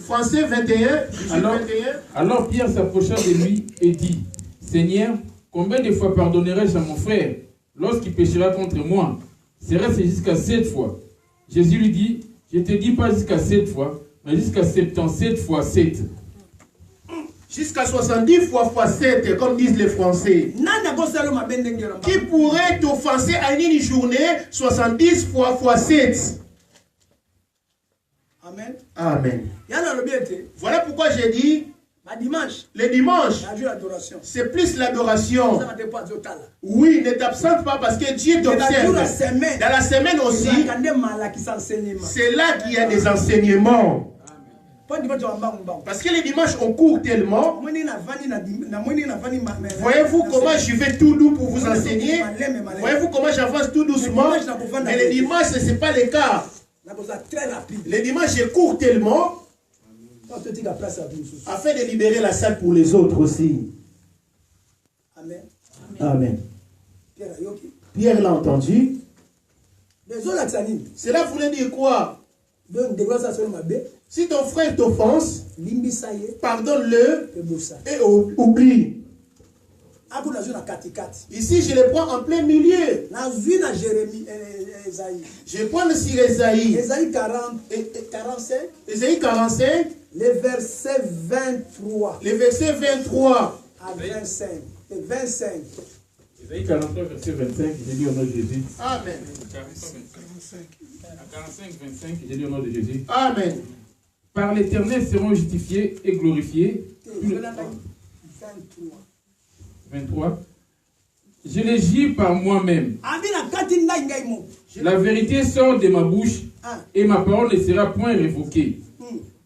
Français 21. Alors Pierre s'approcha de lui et dit, Seigneur, combien de fois pardonnerai-je à mon frère lorsqu'il péchera contre moi? Serait-ce jusqu'à 7 fois? Jésus lui dit, je ne te dis pas jusqu'à 7 fois, mais jusqu'à 77 fois 7. Jusqu'à 70 fois 7, comme disent les Français. Qui pourrait t'offenser à une journée 70 fois 7? Amen. Amen. Voilà pourquoi j'ai dit, le dimanche, c'est plus l'adoration. Oui, ne t'absente pas parce que Dieu t'observe. Dans la semaine aussi, c'est là qu'il y a des enseignements. Parce que les dimanches on court tellement. Voyez-vous comment je vais tout doux pour vous enseigner? Voyez-vous comment j'avance tout doucement? Mais les dimanches ce n'est pas le cas. Les dimanches je cours tellement afin de libérer la salle pour les autres aussi. Amen. Amen. Pierre l'a entendu. Cela voulait dire quoi? Si ton frère t'offense, pardonne-le et oublie. Ici, je le prends en plein milieu. Je prends sur Ésaïe. Ésaïe 45. Ésaïe 45. Le verset 23. Le verset 23. À 25. Et 25. Ésaïe 43, verset 25, j'ai dit au nom de Jésus. Amen. 45, 25, j'ai dit au nom de Jésus. Amen. Par l'Éternel seront justifiés et glorifiés. 23. Je les gis par moi-même. La vérité sort de ma bouche et ma parole ne sera point révoquée.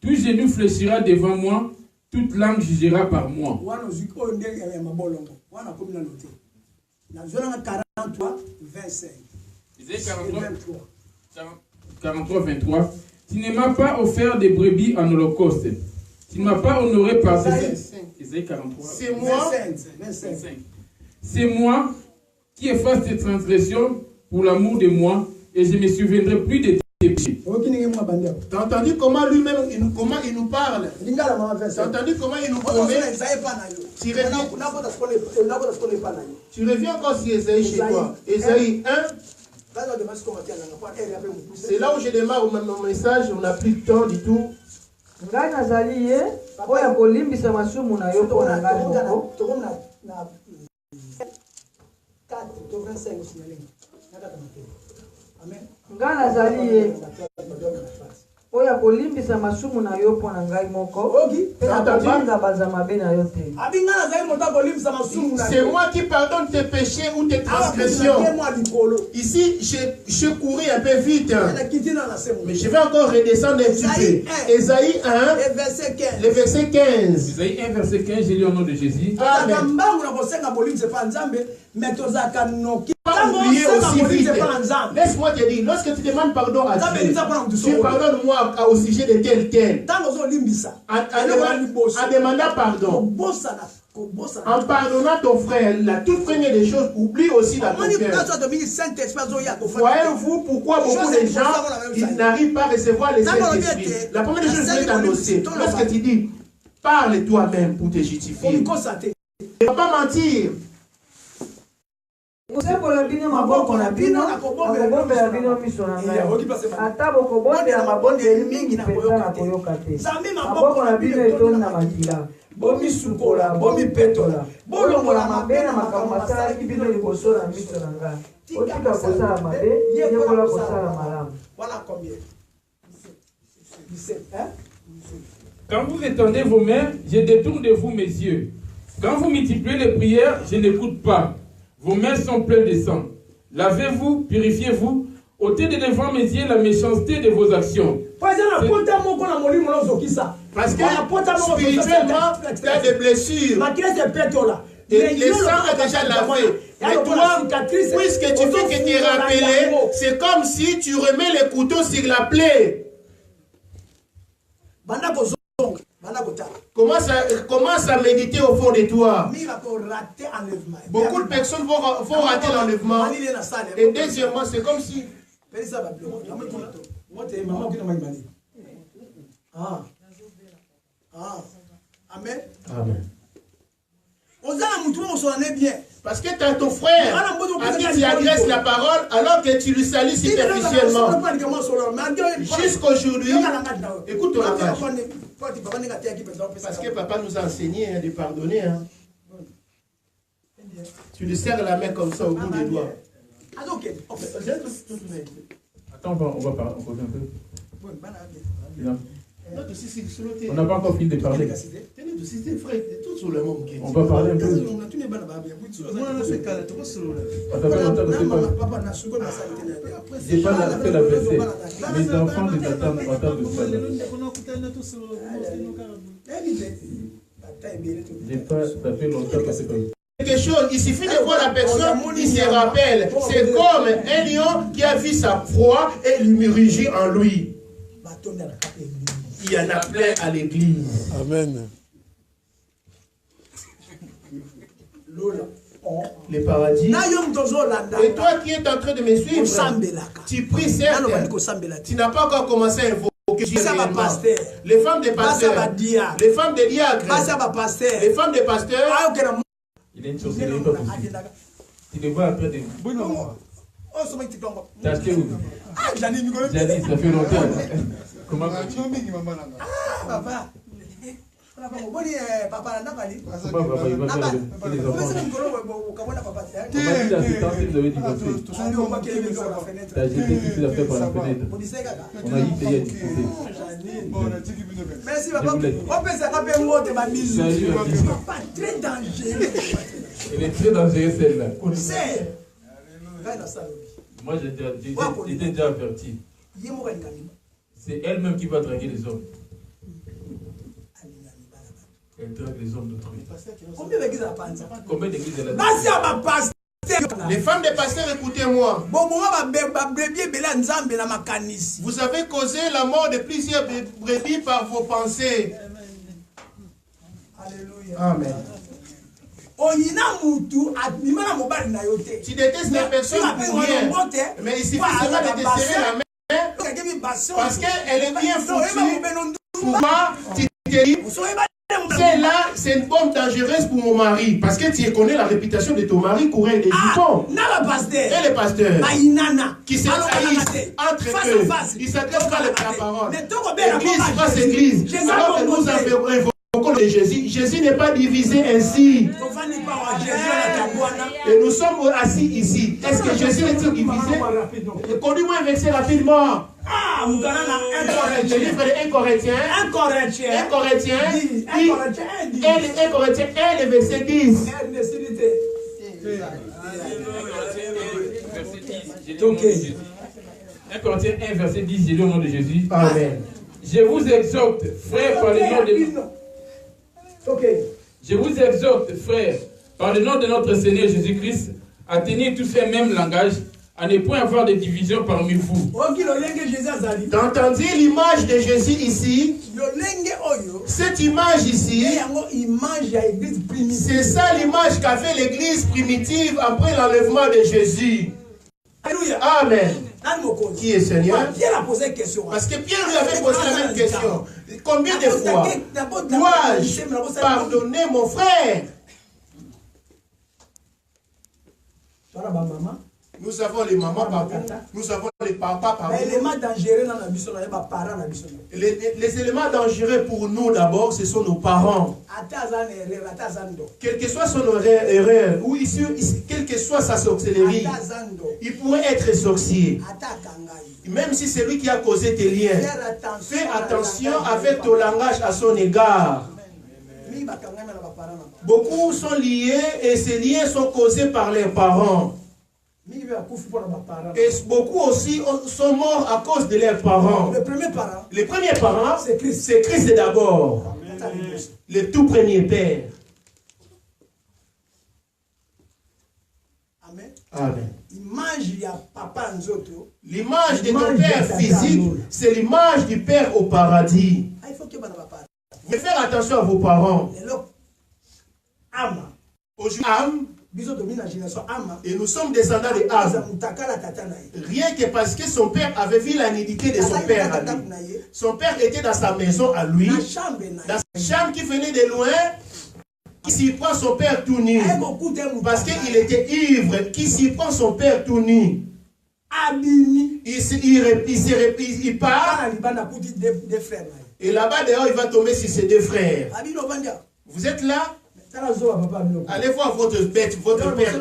Tout genou fléchira devant moi, toute langue jugera par moi. Dans 43, 25. Isaïe 43, 23. Tu ne m'as pas offert des brebis en holocauste. Tu ne m'as pas honoré par Isaïe 43. C'est moi. 25. C'est moi qui efface tes transgressions pour l'amour de moi, et je ne me souviendrai plus de tes péchés. Tu as entendu comment lui-même, comment il nous parle? Tu as entendu comment il nous promet? Tu reviens encore sur Esaïe chez toi. Esaïe 1. C'est là où je démarre mon message, on n'a plus de temps du tout. Ngai nazali ye oya kolimbisa masumu na yo mpona ngai moko. Ngai nazali ye oya kolimbisa masumu na yo mpona ngai moko. Kobanga bazama be na yo te. C'est moi qui pardonne tes péchés ou tes transgressions. Ici, je courais un peu vite. Mais je vais encore redescendre un petit peu. Esaïe 1, le verset 15. Isaïe 1, verset 15, j'ai lu au nom de Jésus. Amen. Pas oublier aussi vite. Laisse-moi te dire, lorsque tu demandes pardon à Dieu, tu pardonne-moi au sujet de tel. En demandant pardon, en pardonnant ton frère, la toute première des choses, oublie aussi dans ton cœur. Voyez-vous pourquoi beaucoup de gens ils n'arrivent pas à recevoir les Saint-Esprit? La première des choses, je vais t'annoncer. Lorsque tu dis, parle toi-même pour te justifier. Tu ne vas pas mentir. Kosembola bino maboko na bino, akobombela bino miso na ngai. Ata bokobondela mabondeli mingi mpenza na koyoka te. Maboko na bino etoni na makila. Bomisukola, bomipetola. Bolongola mabe na makambo asalaki bino liboso na miso na ngai. Otika kosala mabe, yekola kosala malamu. Voilà combien? 17, hein? Quand vous étendez vos mains, je détourne de vous mes yeux. Quand vous multipliez les prières, je n'écoute pas. Vos mains sont pleines de sang. Lavez-vous, purifiez-vous. ôtez de devant mes yeux la méchanceté de vos actions. Parce que spirituellement, tu as des blessures. Et le sang est déjà lavé. Mais toi, puisque tu veux que tu es rappelé, c'est comme si tu remets le couteau sur la plaie. Commence à méditer au fond de toi. Beaucoup de personnes vont rater l'enlèvement. Et deuxièmement, c'est comme si... Amen. Amen. Parce que tu as ton frère à qui tu agresses la parole alors que tu lui salis superficiellement. Jusqu'aujourd'hui, écoute ton langage. Parce que papa nous a enseigné de pardonner. Hein. Tu lui serres la main comme ça au bout des doigts. Attends, on va parler un peu. On n'a pas encore fini de parler. On va parler un peu. J'ai pas fait la verset. Les enfants de Satan attendent de ça. J'ai pas, ça fait longtemps que c'est comme ça. Quelque chose, il suffit de voir la personne, il se rappelle. C'est comme un lion qui a vu sa proie et lui rugit en lui. Il y en a plein à l'église. Amen. Les paradis. Et toi qui es en train de me suivre, tu pries certes. Tu n'as pas encore commencé à invoquer Dieu réellement. Les femmes des pasteurs, les femmes des diacres, les femmes des pasteurs. Il y a une chose qui n'est pas possible. Tu les vois après des... T'as acheté où? Jadis, ça fait longtemps. Comment tu... Papa. Papa, il va faire les enfants. Comment tu as fait tant que vous avez divorcé? T'as jeté toutes ces affaires par la fenêtre. On a dit qu'il y a diffusé. Merci papa. On peut se rappeler mot de ma mise. Papa, très dangereux. Elle est très dangereuse celle-là. C'est. Moi, j'étais déjà averti. C'est elle-même qui va draguer les hommes. Elle drague les hommes d'autrui. Combien d'églises elle a? Les femmes des pasteurs, écoutez-moi. Vous avez causé la mort de plusieurs brebis par vos pensées. Alléluia. Amen. Tu détestes la personne pour rien. Mais il suffit seulement de te serrer la main parce qu'elle est bien foutue. Pourquoi tu te dis, celle-là, c'est une bombe dangereuse pour mon mari. Parce que tu connais la réputation de ton mari, courir des jupons. Et les pasteurs qui se haïssent entre eux. Ils ne s'adressent pas la parole. Église face église. Alors que nous invoquons de Jésus. Jésus n'est pas divisé ainsi. Et nous sommes assis ici. Est-ce que Jésus est-il divisé? Conduis-moi un verset rapidement. Le livre de 1 Corinthiens. 1 Corinthiens 1, le verset 10. Ok. 1 Corinthiens 1, verset 10, j'ai lu au nom de Jésus. Amen. Je vous exhorte, frères, par le nom de... Je vous exhorte, frères, par le nom de notre Seigneur Jésus-Christ, à tenir tous ces mêmes langages, à ne point avoir de division parmi vous. T'entendez l'image de Jésus ici? Cette image ici, c'est ça l'image qu'a fait l'église primitive après l'enlèvement de Jésus. Amen. Qui est Seigneur? Parce que Pierre lui avait posé la même question. Combien de fois dois-je pardonner mon frère? Nous avons les mamans, pardon. Nous avons les papas, pardon. Les éléments dangereux pour nous d'abord, ce sont nos parents. Quelle que soit son erreur, ou quelle que soit sa sorcellerie, il pourrait être sorcier. Même si c'est lui qui a causé tes liens. Fais attention avec ton langage à son égard. Beaucoup sont liés et ces liens sont causés par leurs parents. Et beaucoup aussi sont morts à cause de leurs parents. Les premiers parents, c'est Christ d'abord. Le tout premier père. Amen. L'image de ton père physique, c'est l'image du père au paradis. Vous devez faire attention à vos parents. Aujourd'hui, âme. Et nous sommes descendants de Ham. Rien que parce que son père avait vu la nudité de son père à lui. Son père était dans sa maison à lui, dans sa chambre qui venait de loin, qui s'y prend son père tout nu. Parce qu'il était ivre, qui s'y prend son père tout nu. Il part. Et là-bas dehors, il va tomber sur ses deux frères. Vous êtes là? Allez voir votre bête, votre père.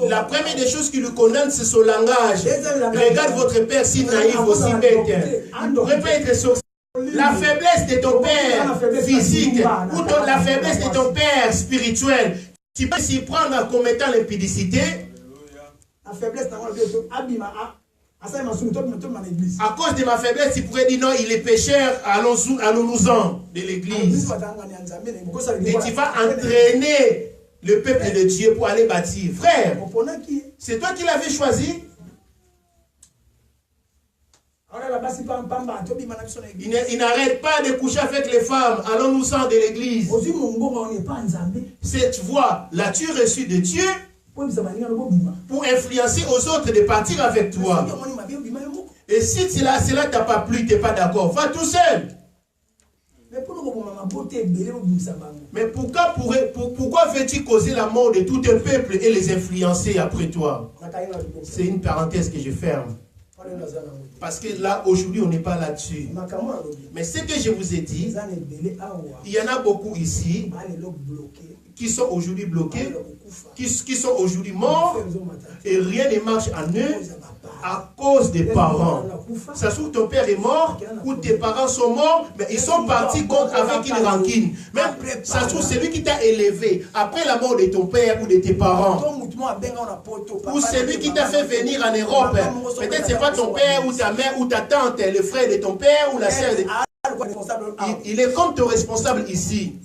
La première des choses qui lui condamne, c'est son langage. Regarde votre père si naïf, aussi bête. Il ne pourrait pas être sorcier. La faiblesse de ton père physique ou la faiblesse de ton père spirituel, tu peux s'y prendre en commettant l'impudicité. La faiblesse à cause de ma faiblesse, tu pourrais dire non, il est pécheur, allons-nous-en de l'église. Et tu vas entraîner le peuple de Dieu pour aller bâtir. Frère, c'est toi qui l'avais choisi. Il n'arrête pas de coucher avec les femmes. Allons-nous-en de l'église. Cette voix, l'as-tu reçue de Dieu? Pour influencer aux autres de partir avec toi. Et si cela ne t'a pas plu, tu n'es pas d'accord, va tout seul. Mais pourquoi veux-tu causer la mort de tout un peuple et les influencer après toi? C'est une parenthèse que je ferme. Parce que là, aujourd'hui, on n'est pas là-dessus. Mais ce que je vous ai dit, il y en a beaucoup ici qui sont aujourd'hui bloqués, qui sont aujourd'hui morts, et rien ne marche en eux, à cause des parents. Ça se trouve ton père est mort ou tes parents sont morts, mais ils sont partis avec une rancune. Même ça se trouve c'est lui qui t'a élevé après la mort de ton père ou de tes parents. Ou c'est lui qui t'a fait venir en Europe. Peut-être c'est pas ton père ou ta mère ou ta tante, le frère de ton père ou la sœur de... Il est comme ton responsable ici.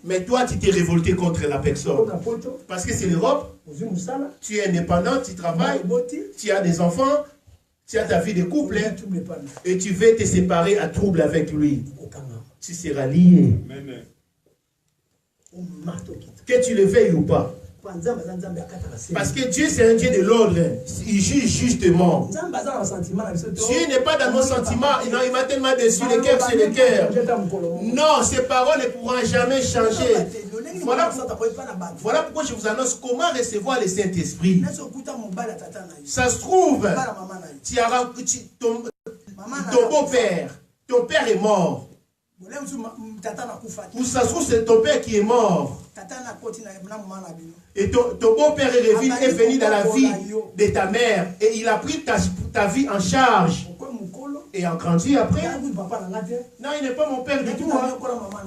Mais toi, tu t'es révolté contre la personne. Parce que c'est l'Europe. Tu es indépendant, tu travailles, tu as des enfants, tu as ta vie de couple. Et tu veux te séparer à trouble avec lui. Tu seras lié. Que tu le veuilles ou pas. Parce que Dieu, c'est un Dieu de l'ordre. Il juge justement. Dieu n'est pas dans nos sentiments. Non, il m'a tellement déçu, le cœur c'est le cœur. Non, ces paroles ne pourront jamais changer. Voilà pourquoi je vous annonce comment recevoir le Saint-Esprit. Ça se trouve, ton beau-père, ton père est mort. Ou ça se trouve, c'est ton père qui est mort. Et ton beau-père est venu dans la vie de ta mère. Et il a pris ta vie en charge. Et a grandi après. Non, il n'est pas mon père du tout. Hein.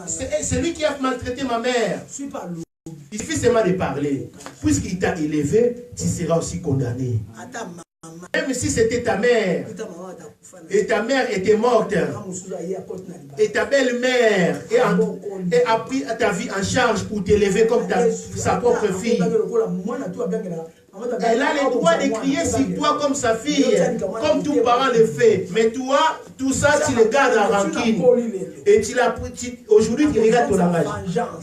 C'est lui qui a maltraité ma mère. Il suffit seulement de parler. Puisqu'il t'a élevé, tu seras aussi condamné. Même si c'était ta mère, et ta mère était morte, et ta belle-mère a pris ta vie en charge pour t'élever comme sa propre fille, elle a le droit de crier sur toi comme sa fille, comme tout parent le fait. Mais toi, tout ça, tu le gardes en rancune. Et aujourd'hui, tu regardes ton langage.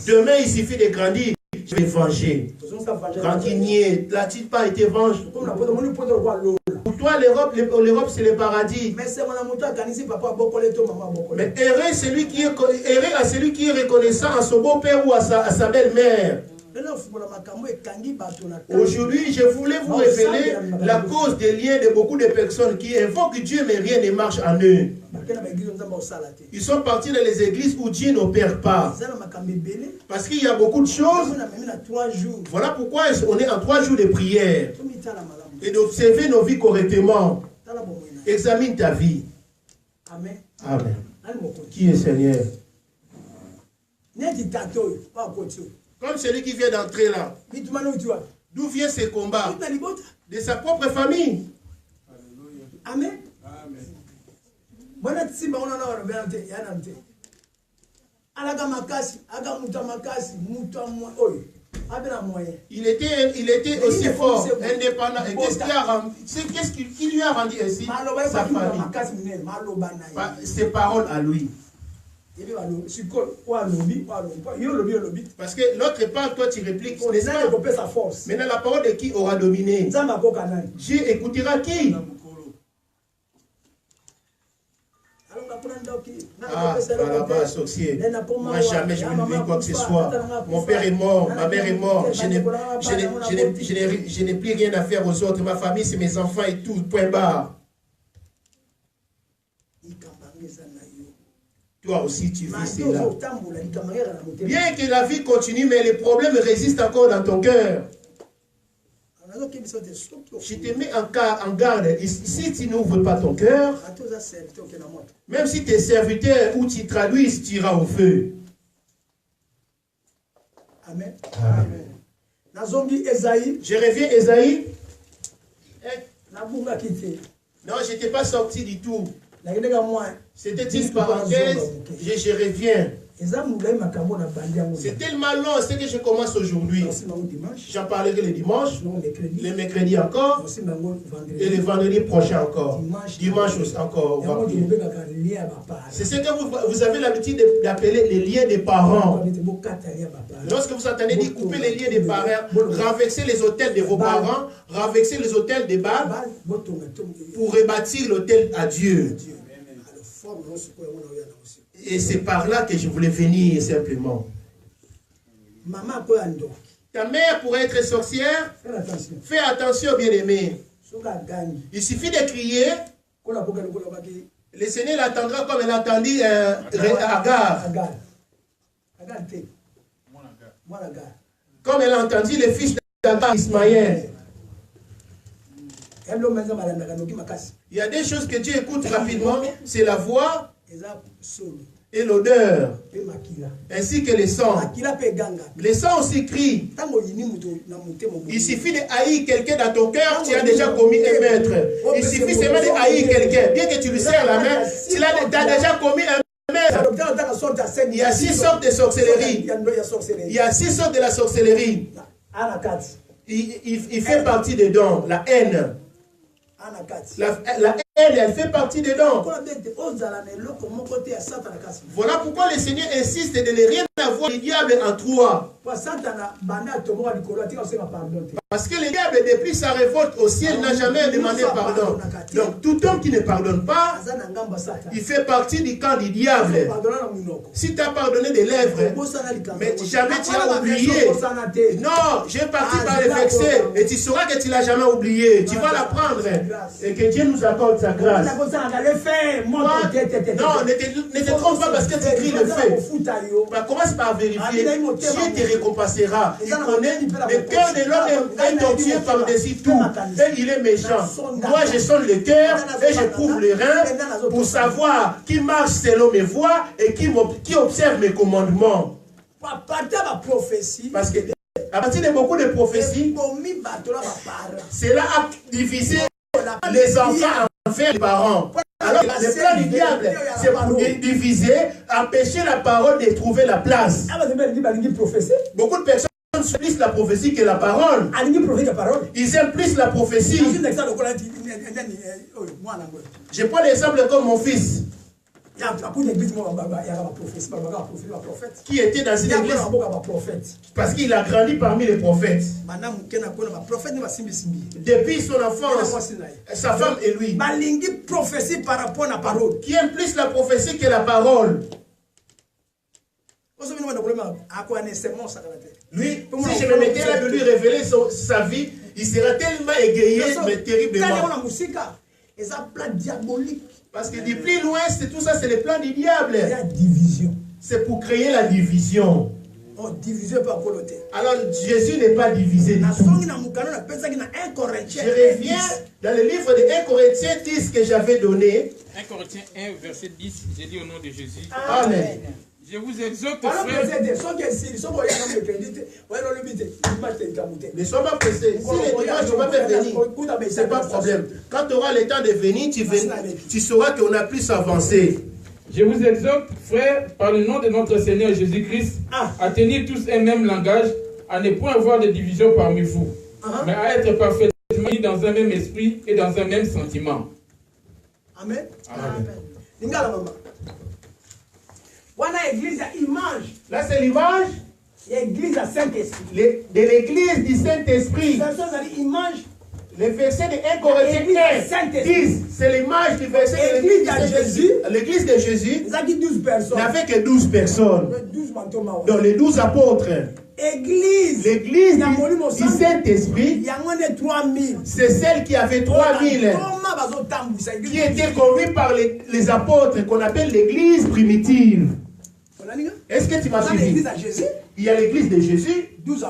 Demain, il suffit de grandir. Je vais venger. Rancunier, n'a-t-il pas été vengé? Pour toi, l'Europe, c'est le paradis. Mais heureux à celui qui est reconnaissant à son beau-père ou à sa belle-mère. Aujourd'hui, je voulais vous révéler la cause des liens de beaucoup de personnes qui invoquent Dieu, mais rien ne marche en eux. Ils sont partis dans les églises où Dieu n'opère pas. Parce qu'il y a beaucoup de choses. Voilà pourquoi on est en 3 jours de prière. Et d'observer nos vies correctement. Examine ta vie. Amen. Amen. Qui est Seigneur? Comme celui qui vient d'entrer là. D'où vient ce combat? De sa propre famille. Amen. Il était aussi fort, indépendant. Et qu'est-ce qui lui a rendu ainsi? Sa famille. Ses paroles à lui. Parce que l'autre part, toi tu répliques. Maintenant, la parole de qui aura dominé? Dieu écoutera qui? Ah, là-bas, sorcier. Moi, jamais je ne veux quoi que ce soit. Mon père est mort, ma mère est morte. Je n'ai plus rien à faire aux autres. Ma famille, c'est mes enfants et tout. Point barre. Toi aussi, tu vis cela. Bien que la vie continue, mais les problèmes résistent encore dans ton cœur. Je te mets en garde. Si tu n'ouvres pas ton cœur, même si tes serviteurs ou tu traduis, tu iras au feu. Amen. Amen. Je reviens, Esaïe. Non, je n'étais pas sorti du tout. C'était une parenthèse. Je reviens. C'est tellement long, c'est que je commence aujourd'hui. J'en parlerai le dimanche, le mercredi encore, et le vendredi prochain encore. Dimanche aussi encore. C'est ce que vous avez l'habitude d'appeler les liens des parents. Lorsque vous entendez dire couper les liens des parents, renverser les autels de vos parents, renverser les autels des Baal, pour rebâtir l'autel à Dieu. Et c'est par là que je voulais venir simplement. Ta mère pourrait être sorcière. Fais attention, bien-aimé. Il suffit de crier. Le Seigneur l'attendra comme elle attendit Agar. Comme elle a entendu le fils d'Agar, Ismaël. Il y a des choses que Dieu écoute rapidement, c'est la voix et l'odeur, ainsi que les sons. Les sons aussi crient. Il suffit de haïr quelqu'un dans ton cœur, tu as déjà commis un meurtre. Il suffit seulement de haïr quelqu'un, bien que tu lui serres la main, tu as déjà commis un meurtre. Il y a 6 sortes de sorcellerie. Il y a 6 sortes de la sorcellerie. Il fait partie des dons, la haine. La haine, elle fait partie dedans. Voilà pourquoi le Seigneur insiste de ne rien avoir le diable en toi. Parce que le diable, depuis sa révolte au ciel, n'a jamais demandé pardon. Donc tout homme qui ne pardonne pas, il fait partie du camp du diable. Si tu as pardonné des lèvres, mais jamais tu as oublié. Non, j'ai parti par le vexé. Et tu sauras que tu ne l'as jamais oublié. Tu vas l'apprendre. Et que Dieu nous accorde sa grâce. Non, ne te trompe pas parce que tu écris le fait. Commence par vérifier. Dieu te récompensera. Il connaît le cœur de l'homme est tortueux par-dessus tout. Et il est méchant. Moi, je sonne le cœur et je prouve le rein pour savoir qui marche selon mes voies et qui observe mes commandements. Parce que à partir de beaucoup de prophéties, cela a divisé les enfants envers les parents. Alors, le plan du diable, c'est pour diviser, empêcher la parole de trouver la place. Beaucoup de personnes sont plus la prophétie que la parole. Ils aiment plus la prophétie. Je prends l'exemple comme mon fils. Qui était dans une église parce qu'il a grandi parmi les prophètes. Depuis son enfance, sa femme et lui, qui aime plus la prophétie que la parole. Lui, si je me mettais là de lui révéler sa vie, il sera tellement égayé, mais terriblement. Parce que du plus loin, tout ça, c'est le plan du diable. C'est pour créer la division. Alors, Jésus n'est pas divisé du tout. Je reviens dans le livre de 1 Corinthiens 10 que j'avais donné. 1 Corinthiens 1, verset 10, j'ai dit au nom de Jésus. Amen. Je vous exhorte, ne sois pas pressé. Si le dimanche, tu vas pas venir, ce n'est pas de problème. Quand tu auras le temps de venir, tu sauras qu'on a plus avancé. Je vous exhorte, frères, par le nom de notre Seigneur Jésus-Christ, à tenir tous un même langage, à ne point avoir de division parmi vous, mais à être parfaitement unis dans un même esprit et dans un même sentiment. Amen. Amen. Là, c'est l'image de l'église du Saint-Esprit. Le verset de 1 Corinthiens 10, c'est l'image du verset de l'église de Jésus. Il n'avait que 12 personnes. Donc les 12 apôtres. L'église du Saint-Esprit, c'est celle qui avait 3000, qui était conduite par les apôtres, qu'on appelle l'église primitive. Est-ce que tu m'as suivi? Il y a l'église de Jésus, 12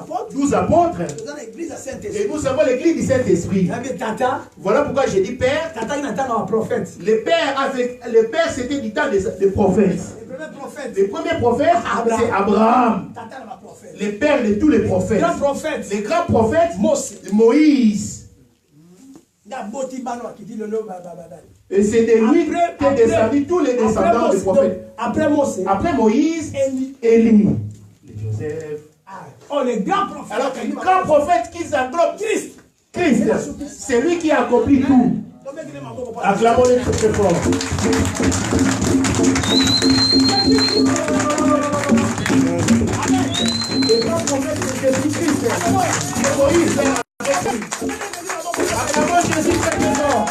apôtres, et nous avons l'église du Saint-Esprit. Voilà pourquoi j'ai dit Père. Le Père, c'était du temps des prophètes. Le premier prophète, c'est Abraham. Le père de tous les prophètes. Les grands prophètes, Moïse. Et c'est de lui qu'est descendu tous les descendants des prophètes. Après Moïse, Élie. Joseph. Les grands prophètes. Alors, les grands prophètes qui englobent Christ. C'est lui qui a accompli tout. Acclamons-le très fort. Les grands prophètes de Jésus-Christ. C'est Moïse. Acclamons Jésus très fort.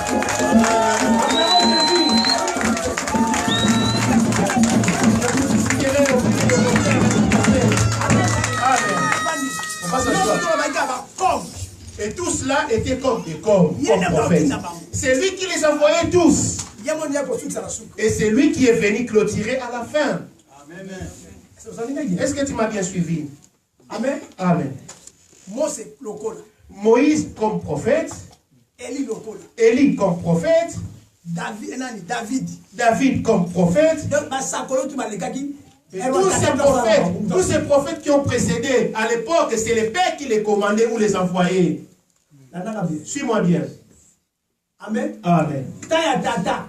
Et tout cela était comme des corps, comme prophètes. C'est lui qui les envoyait tous. Et c'est lui qui est venu clôturer à la fin. Est-ce que tu m'as bien suivi? Amen. Amen. Moïse comme prophète. Élie comme prophète. David comme prophète. Et tous ces prophètes qui ont précédé, à l'époque, c'est les pères qui les commandaient ou les envoyaient. Suis-moi bien. Amen. Amen.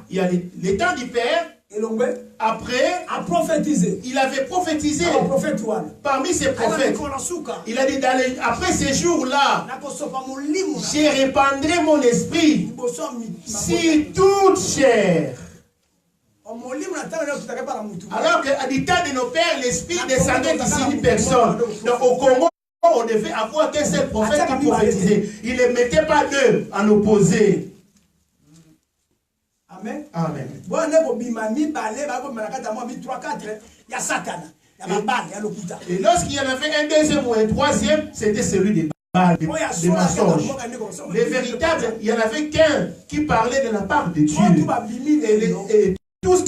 Il y a les temps du père. Après, il avait prophétisé parmi ses prophètes. Il a dit, après ces jours-là, je répandrai mon esprit sur toute chair. Alors qu'à du temps de nos pères, l'esprit descendait d'ici une personne. Donc au Congo, on devait avoir qu'un seul prophète qui prophétisait. Il ne mettait pas deux en opposé. Amen. Amen. Et lorsqu'il y en avait un deuxième ou un troisième, c'était celui des balles, des mensonges. Les véritables, il n'y en avait qu'un qui parlait de la part de Dieu. Et tout ce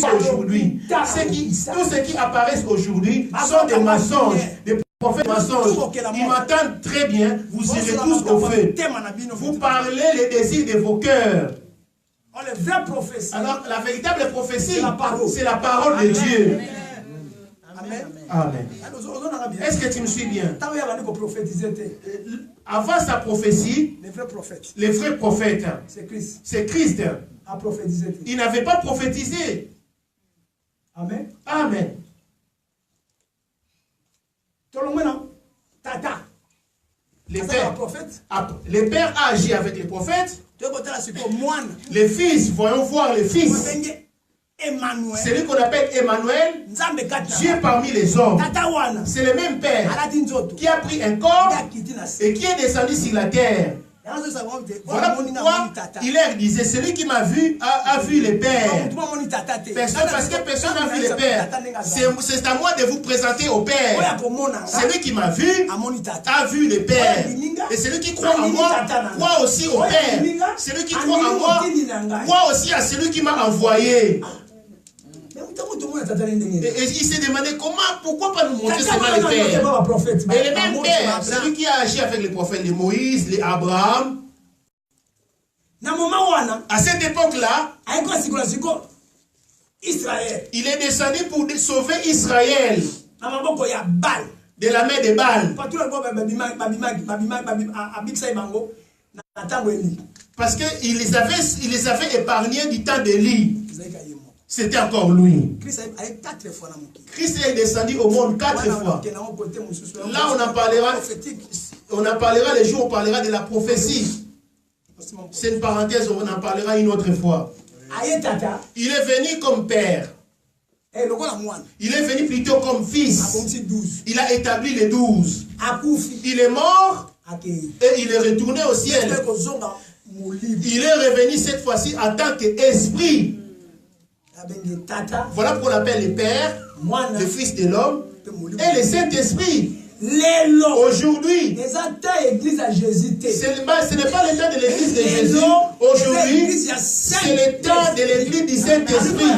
qui apparaissent aujourd'hui sont des mensonges, des prophètes mensonges. Ils m'entendent très bien, vous irez tous au feu. Vous parlez les désirs de vos cœurs. Alors, la véritable prophétie, c'est la parole de Dieu. Amen. Amen. Est-ce que tu me suis bien? Avant sa prophétie, les vrais prophètes, c'est Christ. Il n'avait pas prophétisé. Amen. Amen. Les pères agissent avec les prophètes. Les fils, voyons voir les fils. C'est lui qu'on appelle Emmanuel, Dieu parmi les hommes. C'est le même père qui a pris un corps et qui est descendu sur la terre. Voilà pourquoi il leur disait, celui qui m'a vu a vu les pères. Parce que personne n'a vu les pères. C'est à moi de vous présenter au père. Celui qui m'a vu a vu les pères. Et celui qui croit en moi, croit aussi au père. Celui qui croit en moi, croit aussi à celui qui m'a envoyé. Et il s'est demandé pourquoi pas nous montrer seulement les pères. Et les mêmes pères, celui qui a agi avec les prophètes, les Moïse, les Abraham. À cette époque-là, il est descendu pour sauver Israël de la main de Baal. Parce qu'il les avait épargnés du temps d'Élie. C'était encore lui. Christ est descendu au monde 4 fois. Là, on en parlera les jours, on parlera de la prophétie. C'est une parenthèse, on en parlera une autre fois. Il est venu comme père. Il est venu plutôt comme fils. Il a établi les 12. Il est mort et il est retourné au ciel. Il est revenu cette fois-ci en tant qu'esprit. Voilà pourquoi on l'appelle le Père, le Fils de l'homme et le Saint-Esprit. Aujourd'hui, ce n'est pas le temps de l'église de Jésus. Aujourd'hui, c'est le temps de l'église du Saint-Esprit.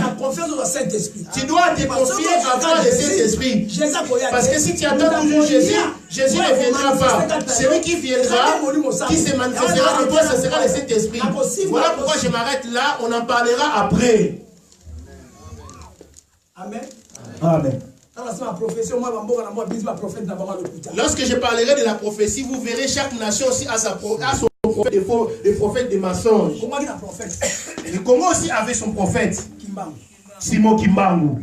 Tu dois te confier avant le Saint-Esprit. Parce que si tu attends toujours Jésus, Jésus ne viendra pas. Celui qui viendra, qui se manifestera en toi, ce sera le Saint-Esprit. Voilà pourquoi je m'arrête là, on en parlera après. Amen. Amen. Lorsque je parlerai de la prophétie, vous verrez chaque nation aussi a son prophète, des prophètes des mensonges. Le Congo aussi avait son prophète. Simon Kimbangu.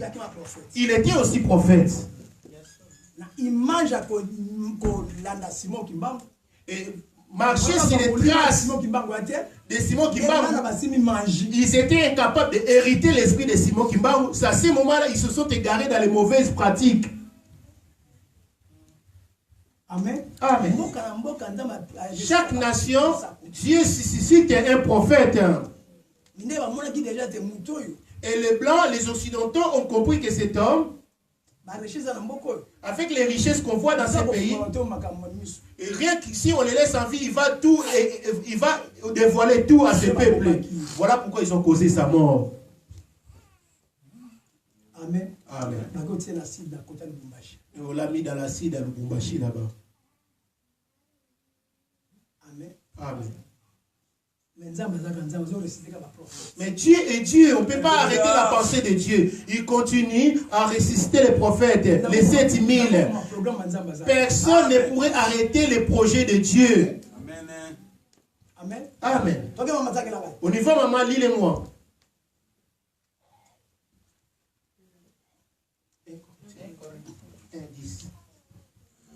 Il était aussi prophète. Et marcher sur les traces de Simon Kimbangu, ils étaient incapables d'hériter l'esprit de Simon Kimbangu. À ce moment-là, ils se sont égarés dans les mauvaises pratiques. Amen. Amen. Chaque nation, Dieu suscite un prophète. Et les Blancs, les Occidentaux ont compris que cet homme, avec les richesses qu'on voit dans ces pays, et rien que si on les laisse en vie, il va dévoiler tout à ce peuple. Voilà pourquoi ils ont causé sa mort. Amen. Amen. Et on l'a mis dans l'acide à Lubumbashi là-bas. Amen. Amen. Mais Dieu est Dieu, on ne peut pas arrêter la pensée de Dieu. Il continue à ressusciter les prophètes, les 7000. Personne ne pourrait arrêter les projets de Dieu. Amen. Amen. Au niveau maman, lis-le-moi.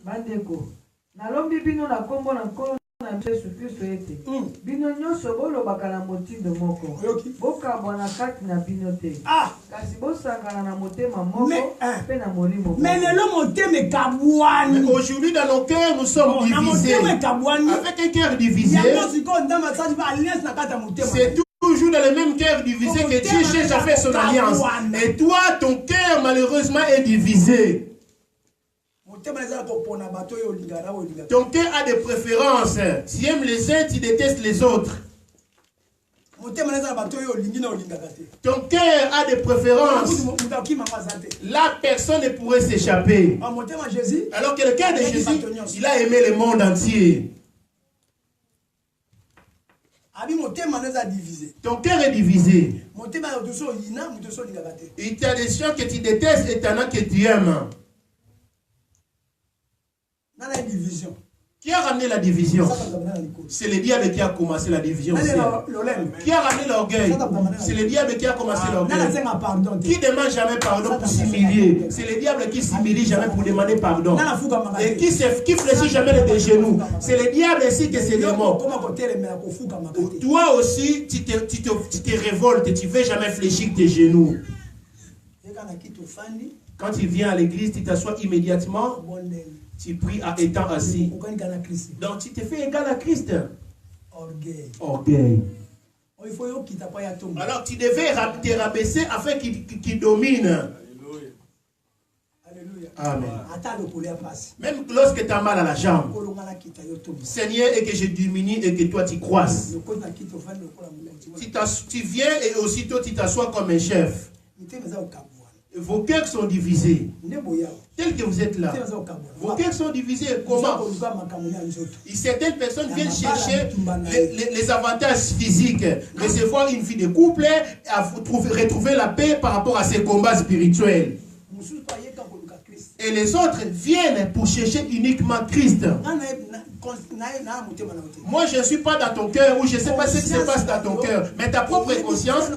Bandeko, nalombi bino na kombo na nkolo na Yesu Kristo ete. Bino nyonso bolobaka na motindo moko. Bokabwa na kati na bino te. Kasi bosangana na motema moko pe na molimo. Mais aujourd'hui dans nos cœurs nous sommes divisés. Avec un cœur divisé. C'est toujours dans le même cœur divisé que Dieu cherche à faire son alliance. Et toi, ton cœur malheureusement est divisé. Ton cœur a des préférences. Tu aimes les uns, tu détestes les autres. Ton cœur a des préférences. La personne ne pourrait s'échapper. Alors que le cœur de Jésus, il a aimé le monde entier. Ton cœur est divisé. Il y a des gens que tu détestes et il y en a que tu aimes. Qui a ramené la division? C'est le diable qui a commencé la division. Qui a ramené l'orgueil? C'est le diable qui a commencé l'orgueil. Qui ne demande jamais pardon pour s'humilier? C'est le diable qui s'humilie jamais pour demander pardon. Et qui fléchit jamais les genoux? C'est le diable ainsi que c'est le mort. Toi aussi, tu te révoltes, tu ne veux jamais fléchir tes genoux. Quand tu viens à l'église, tu t'assois immédiatement. Tu pries en étant assis. Donc tu te fais égal à Christ. Orgueil. Alors tu devais te rabaisser afin qu'il domine. Amen. Même lorsque tu as mal à la jambe, Seigneur, et que je diminue et que toi tu croisses. Tu viens et aussitôt tu t'assois comme un chef. Vos cœurs sont divisés. Tel que vous êtes là. Vos cœurs sont divisés. Comment? Certaines personnes viennent chercher les avantages physiques. Recevoir une vie de couple, retrouver la paix par rapport à ces combats spirituels. Et les autres viennent pour chercher uniquement Christ. Moi, je ne suis pas dans ton cœur ou je ne sais pas ce qui se passe dans ton cœur. Mais ta propre conscience,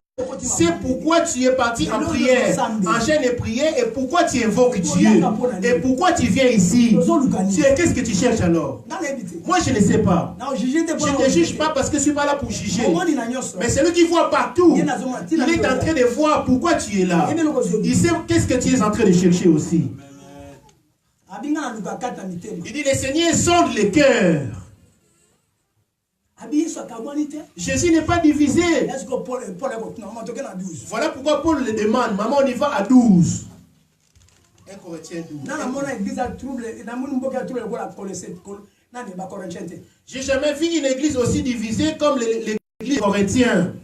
c'est pourquoi tu es parti en prière, en jeûne et prière, et pourquoi tu invoques Dieu, et pourquoi tu viens ici. Qu'est-ce que tu cherches alors? Moi, je ne sais pas. Je ne te juge pas parce que je ne suis pas là pour juger. Mais celui qui voit partout, il est en train de voir pourquoi tu es là. Il sait qu'est-ce que tu es en train de chercher aussi. Il dit, le Seigneur sonde les cœurs. Jésus n'est pas divisé. Voilà pourquoi Paul le demande. Maman, on y va à 12. 1 Corinthiens 12. J'ai jamais vu une église aussi divisée comme l'église corinthienne.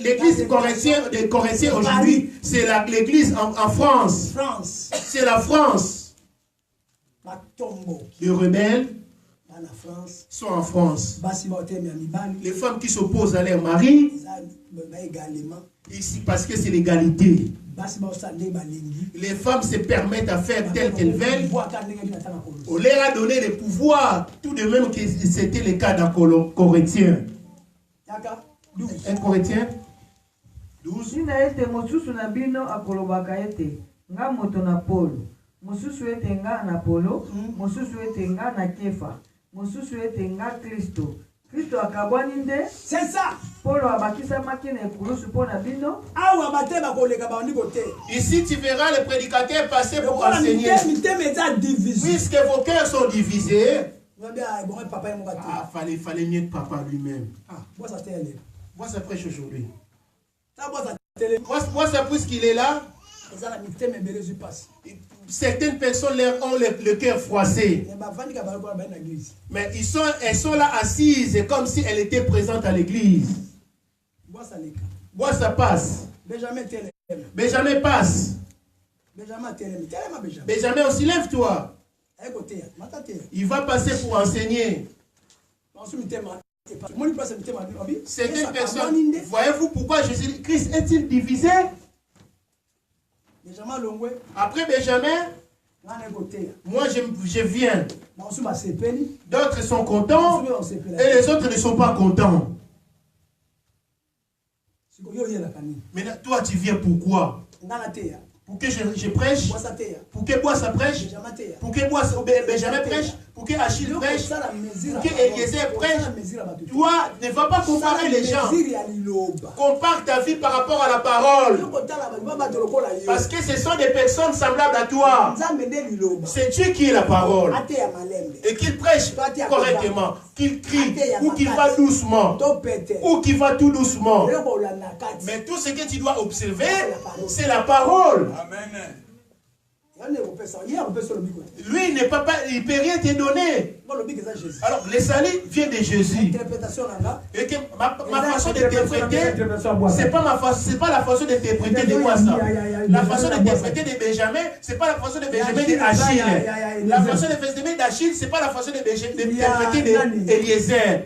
L'église corinthienne aujourd'hui, c'est l'église en France. C'est la France. Les rebelles sont en France. Les femmes qui s'opposent à leur mari, ici parce que c'est l'égalité. Les femmes se permettent à faire tel qu'elles veulent. On leur a donné le pouvoir, tout de même que c'était le cas d'un Corinthien. 1 Corinthiens 12. Mosusu ete nga na Apolo, mosusu ete nga na Kefa, mosusu ete nga Kristo. Kristo akabwani nde? C'est ça. Polo abakisamaki na ekulusu pona bino. Ici tu verras les prédicateurs passer pour enseigner. Puisque vos cœurs sont divisés, fallait mieux que papa lui-même. Moi ça prêche aujourd'hui. Moi ça puisqu'il est là. Certaines personnes ont le cœur froissé. Mais elles sont là assises comme si elles étaient présentes à l'église. Bois ça passe. Benjamin passe. Benjamin aussi, lève-toi. Il va passer pour enseigner. C'est une personne. Voyez-vous pourquoi Jésus-Christ est-il divisé? Après Benjamin, moi je viens. D'autres sont contents et les autres ne sont pas contents. Mais toi tu viens pourquoi? Pour que je prêche, pour que Boissa prêche, pour que Benjamin prêche, pour que Achille prêche, pour que Eliezer prêche. Toi, ne vas pas comparer les gens. Compare ta vie par rapport à la parole. Parce que ce sont des personnes semblables à toi. C'est Dieu qui est la parole. Et qu'il prêche correctement, qu'il crie, ou qu'il va doucement, ou qu'il va tout doucement. Mais tout ce que tu dois observer, c'est la parole. Amen. Lui, il ne peut rien te donner. Alors, le salut vient de Jésus. Et que ma façon d'interpréter, c'est pas la façon d'interpréter de moi ça. La façon d'interpréter de Benjamin, c'est pas la façon de Benjamin d'Achille. La façon de Benjamin d'Achille, c'est pas la façon d'interpréter d'Eliezer.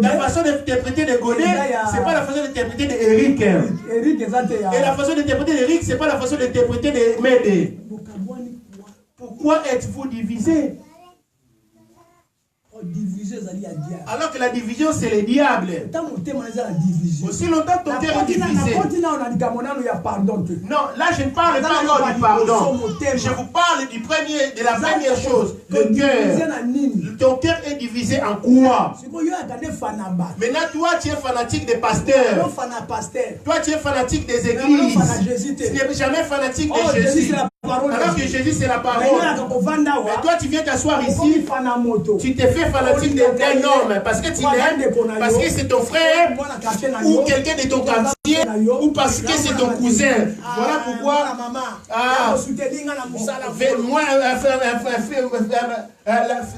La façon d'interpréter de Godet, c'est pas la façon d'interpréter d'Éric. Et la façon d'interpréter d'Éric, c'est pas la façon d'interpréter de Médé. Pourquoi êtes-vous divisés? Alors que la division c'est le diable. Aussi longtemps ton cœur est divisé. Non, là je ne parle pas encore du pardon. Je vous parle de la première chose, le cœur. Ton cœur est divisé en quoi? Maintenant toi tu es fanatique des pasteurs. Toi tu es fanatique des églises. Tu n'es jamais fanatique de Jésus. Alors que Jésus c'est la parole. Mais toi tu viens t'asseoir ici, tu te fais fanatique d'un homme parce que tu l'aimes, parce que c'est ton frère ou quelqu'un de ton quartier ou parce que c'est ton cousin. Voilà pourquoi moi,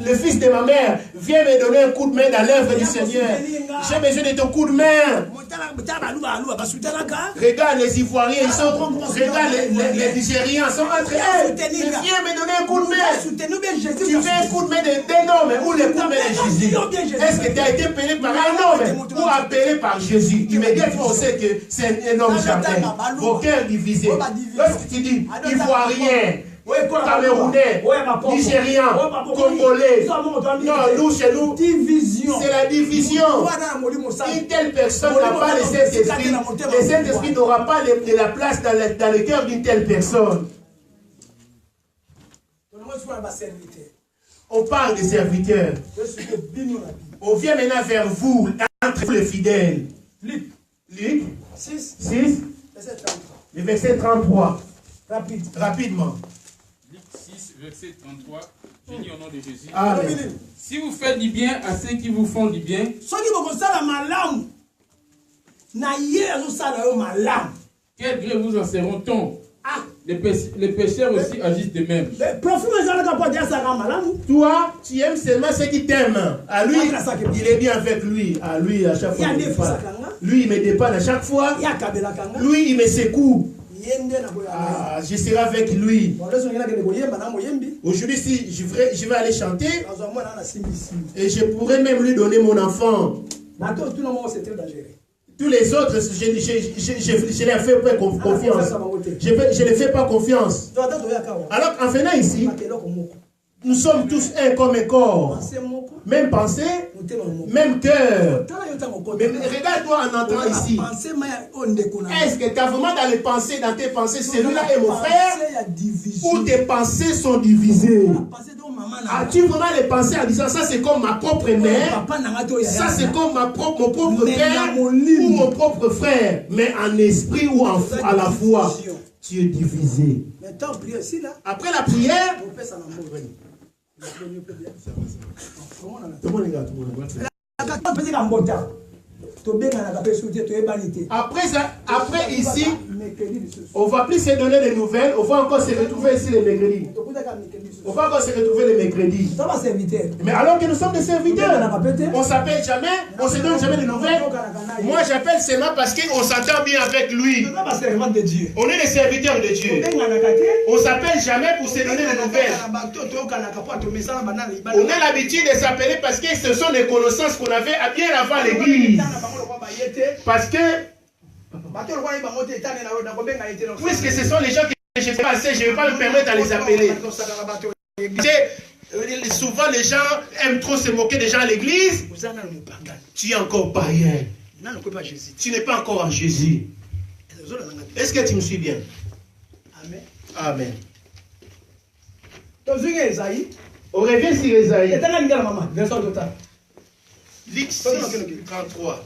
le fils de ma mère, viens me donner un coup de main dans l'œuvre du Seigneur. J'ai besoin de ton coup de main. Regarde les Ivoiriens, regarde les Nigériens sont entre eux. Viens me donner un coup de main. Tu veux un coup de main d'un homme ou le coup de main de Jésus? Est-ce que tu as été appelé par un homme ou appelé par Jésus? Immédiatement on sait que c'est un homme jardin. Vos cœurs divisés. Lorsque tu dis Ivoirien, Camerounais, Nigérien, Congolais, non, nous chez nous, c'est la division. Une telle personne n'a pas le Saint-Esprit. Le Saint-Esprit n'aura pas de la place dans le cœur d'une telle personne. On parle des serviteurs. On vient maintenant vers vous, entre vous les fidèles. Luc 6, le verset 33. Rapidement. Luc 6, verset 33. Je dis au nom de Jésus. Amen. Si vous faites du bien à ceux qui vous font du bien, quel gré vous en seront-on? Les pécheurs aussi agissent de même. Toi, tu aimes seulement ceux qui t'aiment. À lui, il est bien avec lui. À lui, à chaque fois, il me dépanne. Lui, il me dépanne à chaque fois. Lui, il me secoue. Je serai avec lui. Aujourd'hui, si je vais aller chanter, et je pourrais même lui donner mon enfant. Tous les autres, je les fais pas confiance. Je ne les fais pas confiance. Alors, en venant ici, nous sommes tous un comme un corps. Même pensée, même cœur. Mais regarde-toi en entrant ici. Est-ce que tu as vraiment dans les pensées, dans tes pensées, celui-là est mon frère? Ou tes pensées sont divisées? As-tu vraiment les pensées en disant ça c'est comme ma propre mère, ça c'est comme mon propre père ou mon propre frère, mais en esprit ou à la foi, tu es divisé. Après la prière, après ici, On va plus se donner des nouvelles, on va encore se retrouver ici les mercredis. On va encore se retrouver les mercredis. Mais alors que nous sommes des serviteurs, on s'appelle jamais, on se donne jamais de nouvelles. Moi j'appelle seulement parce qu'on s'entend bien avec lui. On est des serviteurs de Dieu. On s'appelle jamais pour se donner des nouvelles. On a l'habitude de s'appeler parce que ce sont des connaissances qu'on avait bien avant l'église. Parce que puisque ce sont les gens que je ne sais pas assez, je ne vais pas me permettre de les appeler. Souvent les gens aiment trop se moquer des gens à l'église. Tu es encore païen. Tu n'es pas encore en Jésus. Est-ce que tu me suis bien? Amen. Amen. On revient sur Esaïe. Lix 33.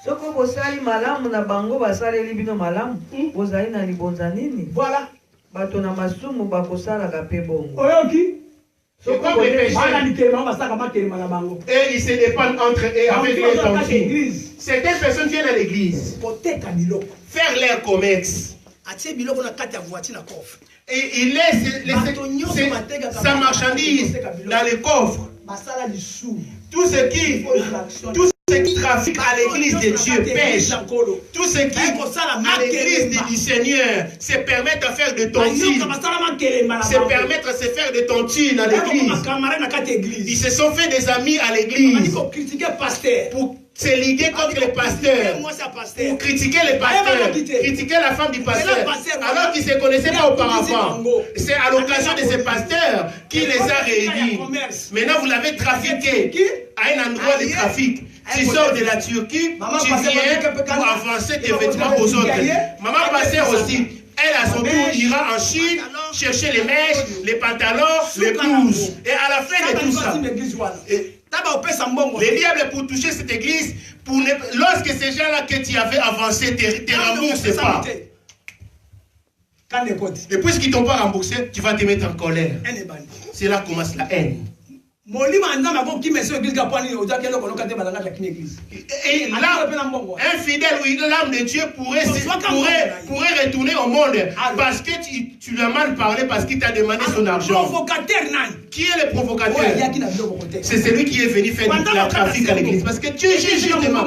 Soko bosali malamu na bango basaleli bino malamu bozali na libonza nini? Voilà. Bato na masumu bakosalaka pe bongo. Oyoki. C'est comme les péchés. Et ils se dépendent entre eux avec les tontines. Certaines personnes viennent à l'église faire leur commerce. Et il laisse sa marchandise dans les coffres. Tout ce qui trafique à l'église de Dieu pêche. Tout ce qui à l'église du Seigneur se permet de faire de tontines. Se permettre de se faire de tontines à l'église. Ils se sont fait des amis à l'église. Pour se liguer contre les pasteurs. Pour critiquer les pasteurs. Critiquer la femme du pasteur. Alors qu'ils ne se connaissaient pas auparavant. C'est à l'occasion de ces pasteurs qui les a réunis. Maintenant vous l'avez trafiqué à un endroit de trafic. Tu sors de la Turquie, tu viens pour avancer tes vêtements aux autres. Maman pasteur aussi, elle à son tour ira en Chine chercher les mèches, les pantalons, les blouses. Et à la fin de tout ça, les diables pour toucher cette église, lorsque ces gens-là que tu avais avancé, te remboursent pas. Et puisqu'ils ne t'ont pas remboursé, tu vas te mettre en colère. C'est là commence la haine. Et là, un fidèle ou une âme de Dieu pourrait retourner au monde parce que tu lui as mal parlé, parce qu'il t'a demandé son argent. Qui est le provocateur? C'est celui qui est venu faire du trafic à l'église. Parce que Dieu juge justement.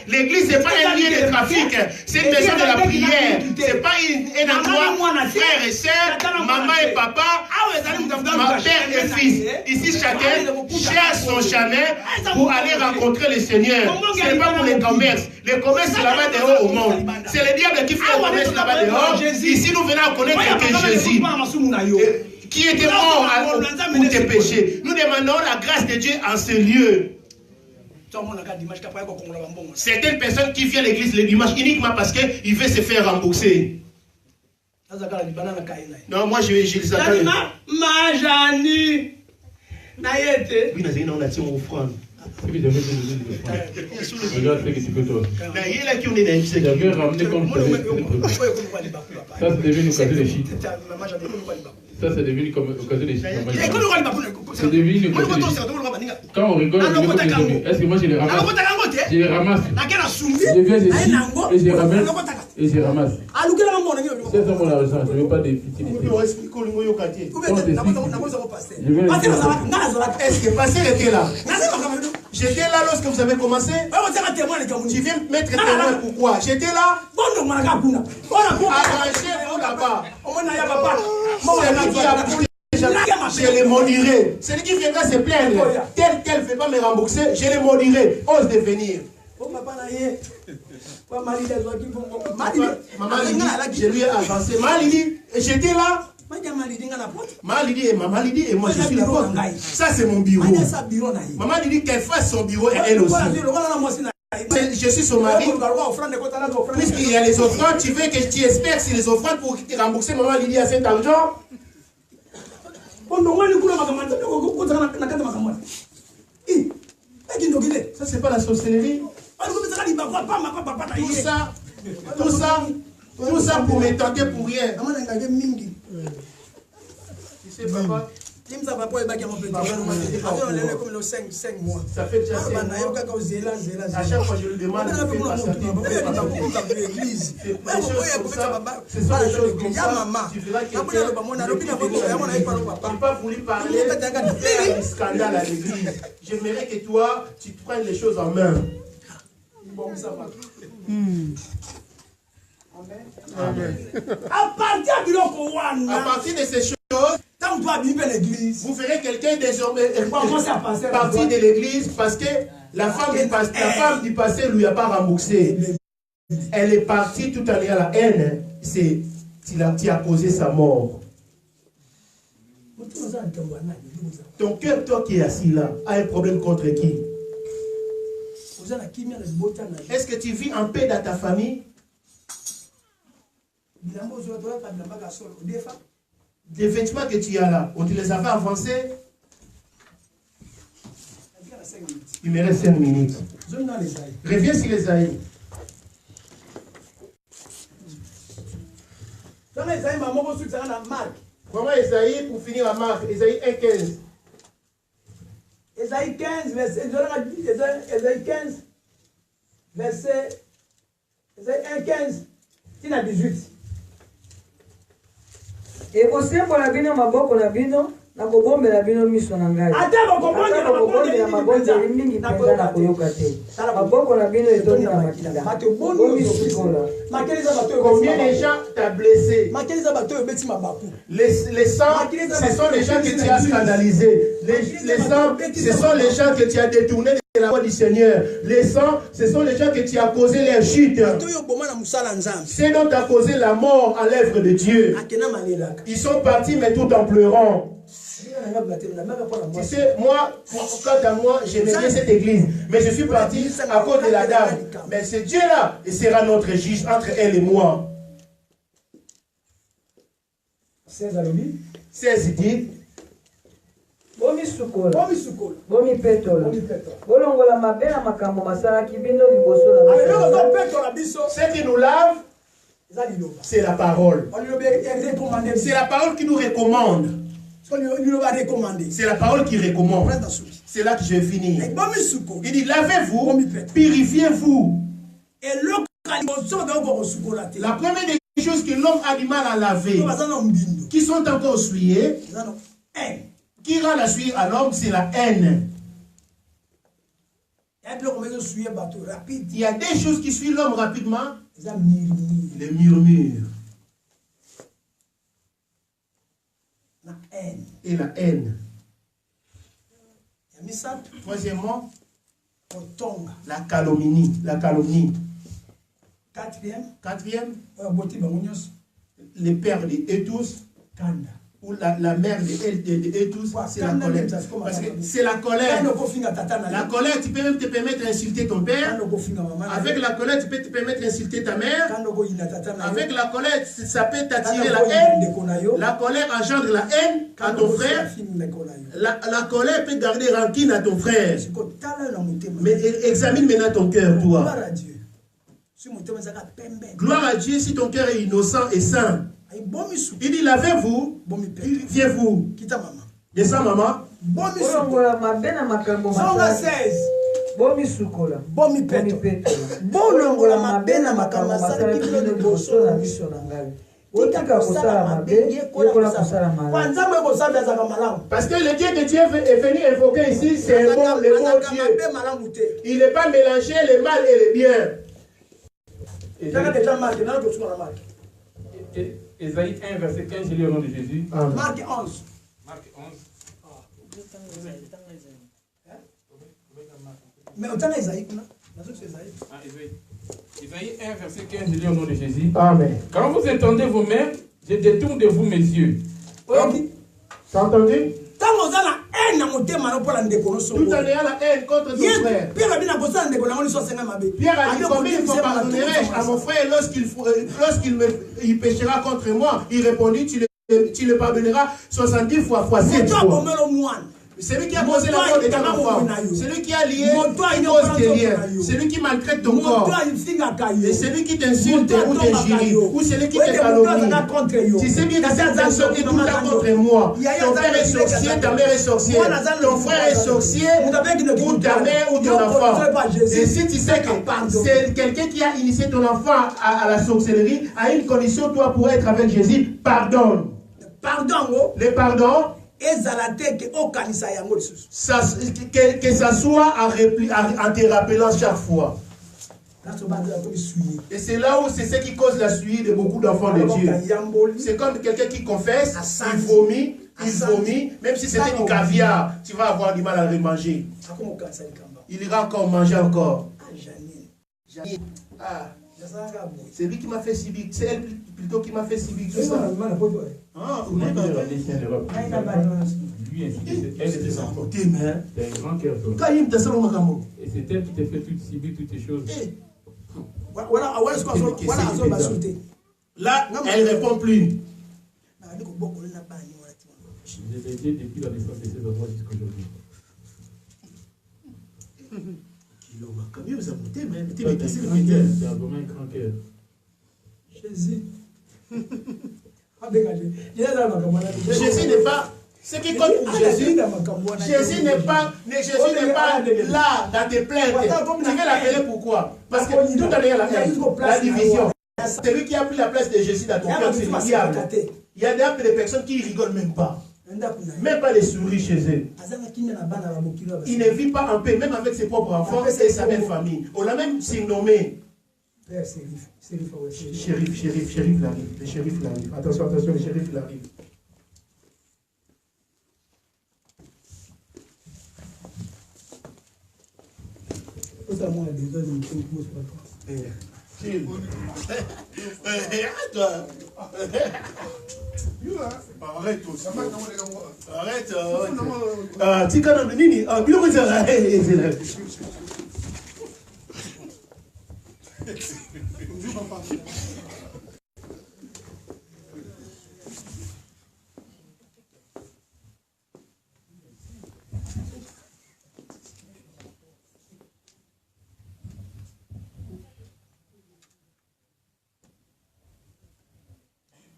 L'église, ce n'est pas un lieu de trafic, c'est une maison de la prière. Ce n'est pas un endroit frères et sœurs, maman et papa, père et fils. Ici, chacun cherche son chemin pour aller rencontrer le Seigneur. Ce n'est pas pour les commerces. Les commerces, c'est là-bas dehors au monde. C'est le diable qui fait le commerce là-bas dehors. Ici, nous venons connaître que Jésus, qui était mort pour tes péchés. Nous demandons la grâce de Dieu en ce lieu. Certaines personnes qui viennent à l'église le dimanche uniquement parce qu'ils veulent se faire rembourser. Non, moi je les attends. Oui, on a tiré mon offrande. Regarde ce que tu peux toi. J'avais ramené comme ça, c'est devenu une occasion de shit. Ça, c'est devenu comme occasion de shit. C'est devenu une occasion de shit. Quand on rigole, on rigole comme des amis. Est-ce que moi je les ramasse? Je les ramasse. Je viens ici et je ramène et je ramasse. C'est ça mon argent, je ne veux pas de futilité. Est-ce que pasteur était là? J'étais là lorsque vous avez commencé. Tu viens mettre témoin pourquoi? J'étais là. Arrangez-vous là-bas. Je les maudirai. Celui qui viendra se plaindre, tel qu'elle ne veut pas me rembourser, je les maudirai. Ose de venir. Maman Lydie, je lui ai avancé. Maman Lydie, j'étais là. Maman Lydie et moi je suis là-bas. Ça c'est mon bureau. Maman Lydie qu'elle fasse son bureau et elle aussi. Je suis son mari. Puisqu'il y a les offrandes, tu veux que tu espères sur les offrandes pour te rembourser Maman Lydie à cet argent? Ça c'est pas la sorcellerie. Tout ça pour me tenter pour rien. Tu sais papa, Ça fait déjà 5 mois. À chaque fois, je lui demande de faire ce sont des choses comme ça. Tu verras quelqu'un qui n'a pas voulu parler du scandale à l'église. J'aimerais que toi, tu prennes les choses en main. Amen. À partir de ces choses, vous verrez quelqu'un désormais partir de l'église parce que la femme du passé ne lui a pas remboursé. Elle est partie tout en ayant la haine. Tu as causé sa mort. Ton cœur, toi qui es assis là, a un problème contre qui? Est-ce que tu vis en paix dans ta famille? Les vêtements que tu as là, on te les avait avancés. Il me reste 5 minutes. Reviens sur Esaïe. Comment Esaïe pour finir la marque? Esaïe 1,15. Esaïe 15, verset 1,15. Tu n'as 18. Et aussi pour la bino maboko la bino na kobombela bino miso na ngai. Ata bokobombela mabonde mingi penza na koyoka te. Maboko na bino etoni na makila. Combien de gens t'as blessé? Les sangs, ce sont les gens que tu as scandalisés. Les sangs, ce sont les gens que tu as détournés de la voie du Seigneur. Les sangs, ce sont les gens que tu as causé leur chute. C'est dont tu as causé la mort à l'œuvre de Dieu. Ils sont partis mais tout en pleurant. Tu sais, moi, quant à moi, j'aimais bien cette église. Mais je suis parti à cause de la dame. Mais c'est Dieu-là, il sera notre juge entre elle et moi. 16 dit. Bomi sukola. Bomi petola. Bolongola mabena makambo masala kibino liboso la. Ce qui nous lave, c'est la parole. C'est la parole qui nous recommande. C'est la parole qui recommande. C'est là que je vais finir. Il dit, lavez-vous, purifiez-vous. La première des choses que l'homme a du mal à laver, qui sont encore souillées, qui rend la souillure à l'homme, c'est la haine. Il y a des choses qui suivent l'homme rapidement. Les murmures. Et la haine. Troisièmement, la calomnie. La calomnie. Quatrième, les pères de tous, ou la mère de tous, c'est la colère. Parce que c'est la colère. La colère, tu peux même te permettre d'insulter ton père. Avec la colère, tu peux te permettre d'insulter ta mère. Avec la colère, ça peut t'attirer la haine. La colère engendre la haine à ton frère. La colère peut garder rancune à ton frère. Mais examine maintenant ton cœur, toi. Gloire à Dieu si ton cœur est innocent et saint. Il dit, lavez-vous, purifiez-vous. Descends, maman. Bomi sukola. Bomi peto. Bolongola mabena makambo masala kibino liboso na miso na ngai. Parce que le Dieu que Dieu est venu évoquer ici, c'est le bon Dieu. Il n'est pas mélangé le mal et le bien. Esaïe 1, verset 15, je lis au nom de Jésus. Marc 11. Marc 11. Mais autant Esaïe, Esaïe 1, verset 15, je lis au nom de Jésus. Amen. Quand vous étendez vos mains, je détourne de vous mes yeux. T'as entendu? Tout en ayant la haine contre ton frère. Pierre a dit, combien de fois pardonnerai-je à mon frère lorsqu'il péchera contre moi? Il répondit, tu le pardonneras 70 fois, fois 7 fois. Celui qui a causé la mort de ton enfant. Celui qui a lié, qui cause tes liens. Celui qui maltraite ton corps. Et celui qui t'insulte ou t'injurie. Ou celui qui te calomnie. Tu sais bien que cette personne est tout le temps contre moi. Ton père est sorcier, ta mère est sorcière. Ton frère est sorcier, ou ta mère ou ton enfant. Et si tu sais que c'est quelqu'un qui a initié ton enfant à la sorcellerie, à une condition, toi, pour être avec Jésus, pardonne. Pardon. Le pardon, que ça soit en te rappelant chaque fois. Et c'est là où c'est ce qui cause la suie de beaucoup d'enfants de Dieu. C'est comme quelqu'un qui confesse, il vomit, même si c'était du caviar, tu vas avoir du mal à le manger. Il ira encore manger encore. Ah, c'est lui qui m'a fait si vite, c'est elle plutôt qui m'a fait si vite tout ça. Ah, vous n'avez pas lui ainsi que elle était son côté, mais c'est un grand cœur. Et c'est elle qui t'a fait subir toutes ces choses. Là, elle ne répond plus. Je l'ai aidé depuis la naissance de ses enfants jusqu'à aujourd'hui. C'est vraiment un grand cœur. Jésus. Jésus n'est pas. Ce qui compte pour Jésus, Jésus n'est pas là dans tes plaintes. Tu veux l'appeler pourquoi? Parce que tout à l'heure, la division. C'est lui qui a pris la place de Jésus dans ton cœur, c'est le diable. Il y a des personnes qui ne rigolent même pas. Même pas les souris chez eux. Il ne vit pas en paix, même avec ses propres enfants et sa belle famille. On l'a même surnommé. Shérif l'arrive. Le shérif l'arrive. Attention, le shérif l'arrive. Arrête aussi. Arrête.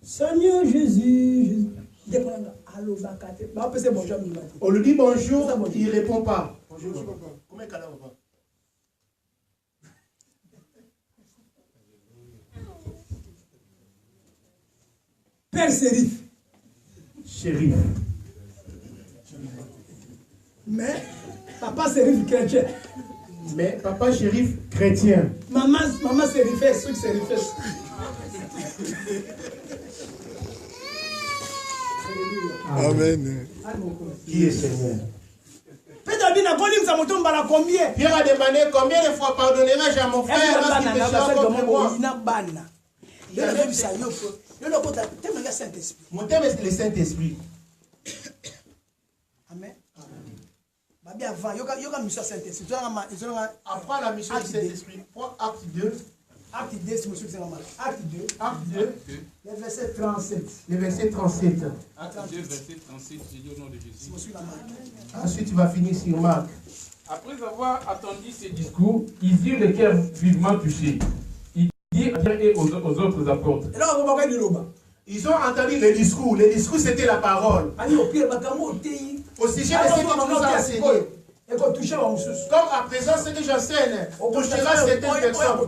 Seigneur Jésus, on lui dit bonjour, il ne répond pas. Bonjour. Comment est-ce papa? Père Shérif. Shérif. Mais papa Shérif chrétien. Mais papa Shérif chrétien. Maman Shérifesse, ceux qui Shérifesse. Amen. Qui est Seigneur? Pierre a demandé combien de fois pardonnerai-je à mon frère lorsqu'il péchera contre moi? Mon thème est le Saint-Esprit. Amen. Après la mission du Saint-Esprit, acte 2. Acte 2, Acte 2. Le verset 37. Le verset 37. Acte 2, verset 37, j'ai dit au nom de Jésus. Ensuite, tu vas finir sur Marc. Après avoir attendu ces discours, ils eurent le cœur vivement touchés. Ils dirent et aux autres apôtres. Ils ont entendu le discours. Le discours, c'était la parole. Au sujet de ce que tu nous as enseigné. Comme à présent, ce que j'enseigne touchera certaines personnes.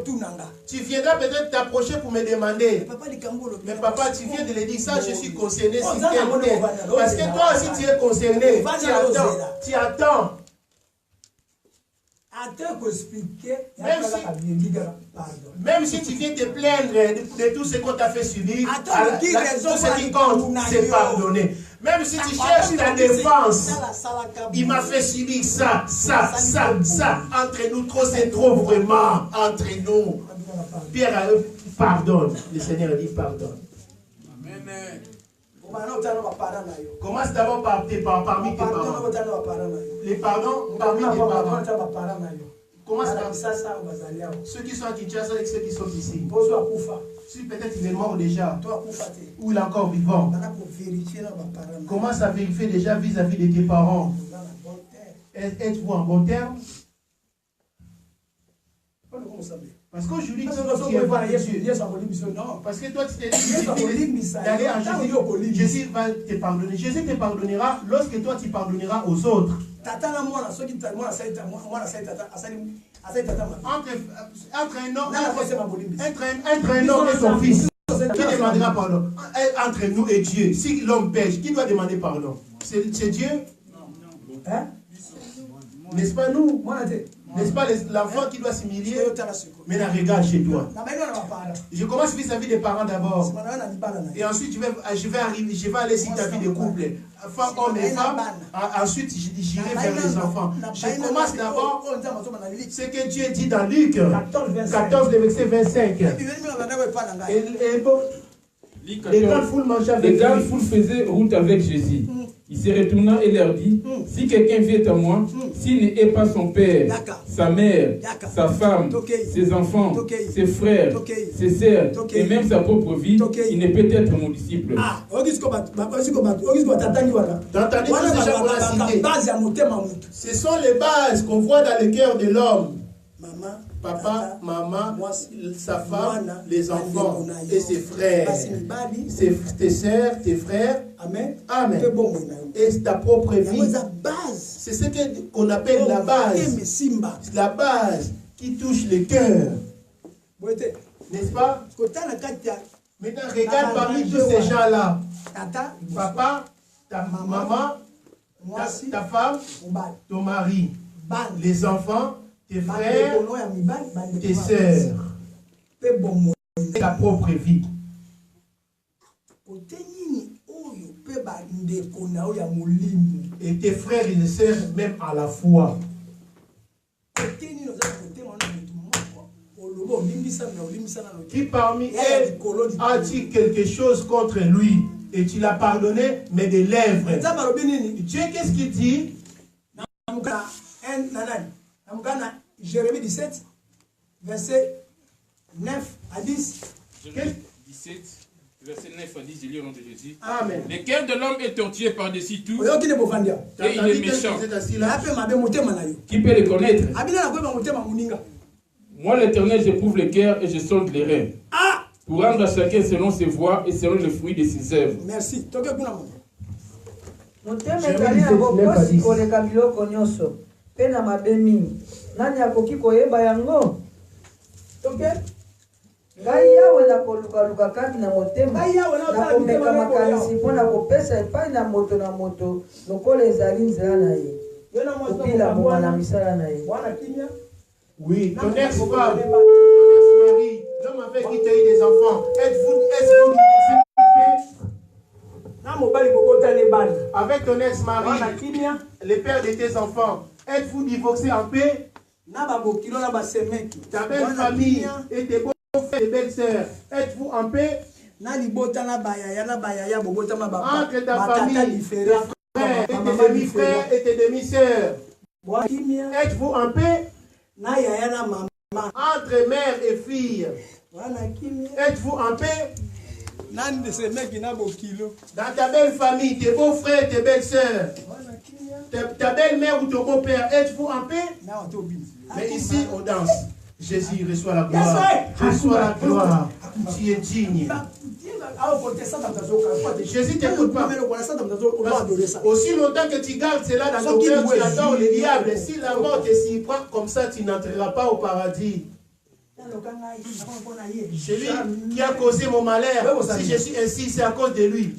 Tu viendras peut-être t'approcher pour me demander. Mais papa, tu viens de le dire, ça, je suis concerné si tel. Parce que toi aussi, tu es concerné. Tu attends. Même si tu viens te plaindre de tout ce qu'on t'a fait subir, tout ce qui compte, c'est pardonner. Même si tu cherches ta défense, il m'a fait subir ça. Entre nous, trop, c'est trop vraiment. Entre nous. Pierre pardonne. Le Seigneur a dit pardonne. Amen. Commence d'abord parmi tes parents. Les pardons parmi tes parents. Commence par ceux qui sont à Kinshasa et ceux qui sont ici. Si peut-être il est mort déjà, ou il est encore vivant, commence à vérifier déjà vis-à-vis de tes parents. êtes-vous en bon terme? Parce qu'aujourd'hui, tu es voir Dieu. Parce que toi, tu t'es dit d'aller à Jésus. Jésus va te pardonner. Jésus te pardonnera lorsque toi, tu pardonneras aux autres. Entre un homme et son fils, qui demandera pardon? Entre nous et Dieu, si l'homme pêche, qui doit demander pardon? C'est Dieu? Hein? N'est-ce pas nous? N'est-ce pas l'enfant qui doit s'humilier? Mais regarde chez toi. Je commence vis-à-vis des parents d'abord. Et ensuite, je vais aller sur ta vie de couple. Homme et femme. Ensuite, j'irai vers les enfants. Je commence d'abord ce que Dieu dit dans Luc 14, le verset 25. Les grandes foules faisaient route avec Jésus. Il se retourna et leur dit, si quelqu'un vient à moi, s'il n'est pas son père, sa mère, sa femme, ses enfants, ses frères, ses sœurs, et même sa propre vie, il ne peut être mon disciple. Ce sont les bases qu'on voit dans le cœur de l'homme. Papa, maman, sa femme, les enfants et ses frères, tes sœurs, tes frères. Amen. Amen. Et ta propre vie. C'est ce qu'on appelle la base. La base qui touche le cœur. N'est-ce pas? Maintenant, regarde parmi tous ces gens-là. Papa, ta maman, ta femme, ton mari, les enfants, tes frères, tes sœurs, ta propre vie. Et tes frères et tes sœurs, même à la foi. Qui parmi elles a dit quelque chose contre lui et tu l'as pardonné, mais des lèvres? Dieu, qu'est-ce qu'il dit? Jérémie 17, verset 9 à 10. Jérémie 17, verset 9 à 10, je lis au nom de Jésus. Amen. Le cœur de l'homme est tortueux par-dessus tout. Et il est méchant. Qui peut le connaître? Moi, l'Éternel, j'éprouve le cœur et je sonde les reins. Pour rendre à chacun selon ses voies et selon le fruit de ses œuvres. Merci. Pena mabe mingi nani akoki koyeba yango toke ngai yawe na kolukaluka kati na motema na komeka makanisi mpo na kopesa epai na moto lokola ezali nzela na ye kopila mbuma na misala na ye. Oui, ton ex-femme, ton ex-mari, l'homme avec qui tu as eu des enfants, êtes-vous avec ton ex-mari, les pères de tes enfants, êtes-vous divorcés en paix? Ta belle famille et tes beaux-frères et belles-sœurs, êtes-vous en paix? Entre ta famille, tes frères et tes demi-frères et tes demi-sœurs, êtes-vous en paix? Entre mère et fille, êtes-vous en paix? Dans ta belle famille, tes beaux-frères, tes belles-sœurs, ta belle-mère ou ton beau-père, êtes-vous en paix? Mais ici, on danse. Jésus reçoit la gloire. Reçoit la gloire. Tu es digne. Jésus t'écoute pas. Aussi longtemps que tu gardes cela dans ton cœur, tu adores le diable. Si la mort te s'y prend comme ça, tu n'entreras pas au paradis. Celui qui a causé mon malheur, si je suis ainsi, c'est à cause de lui.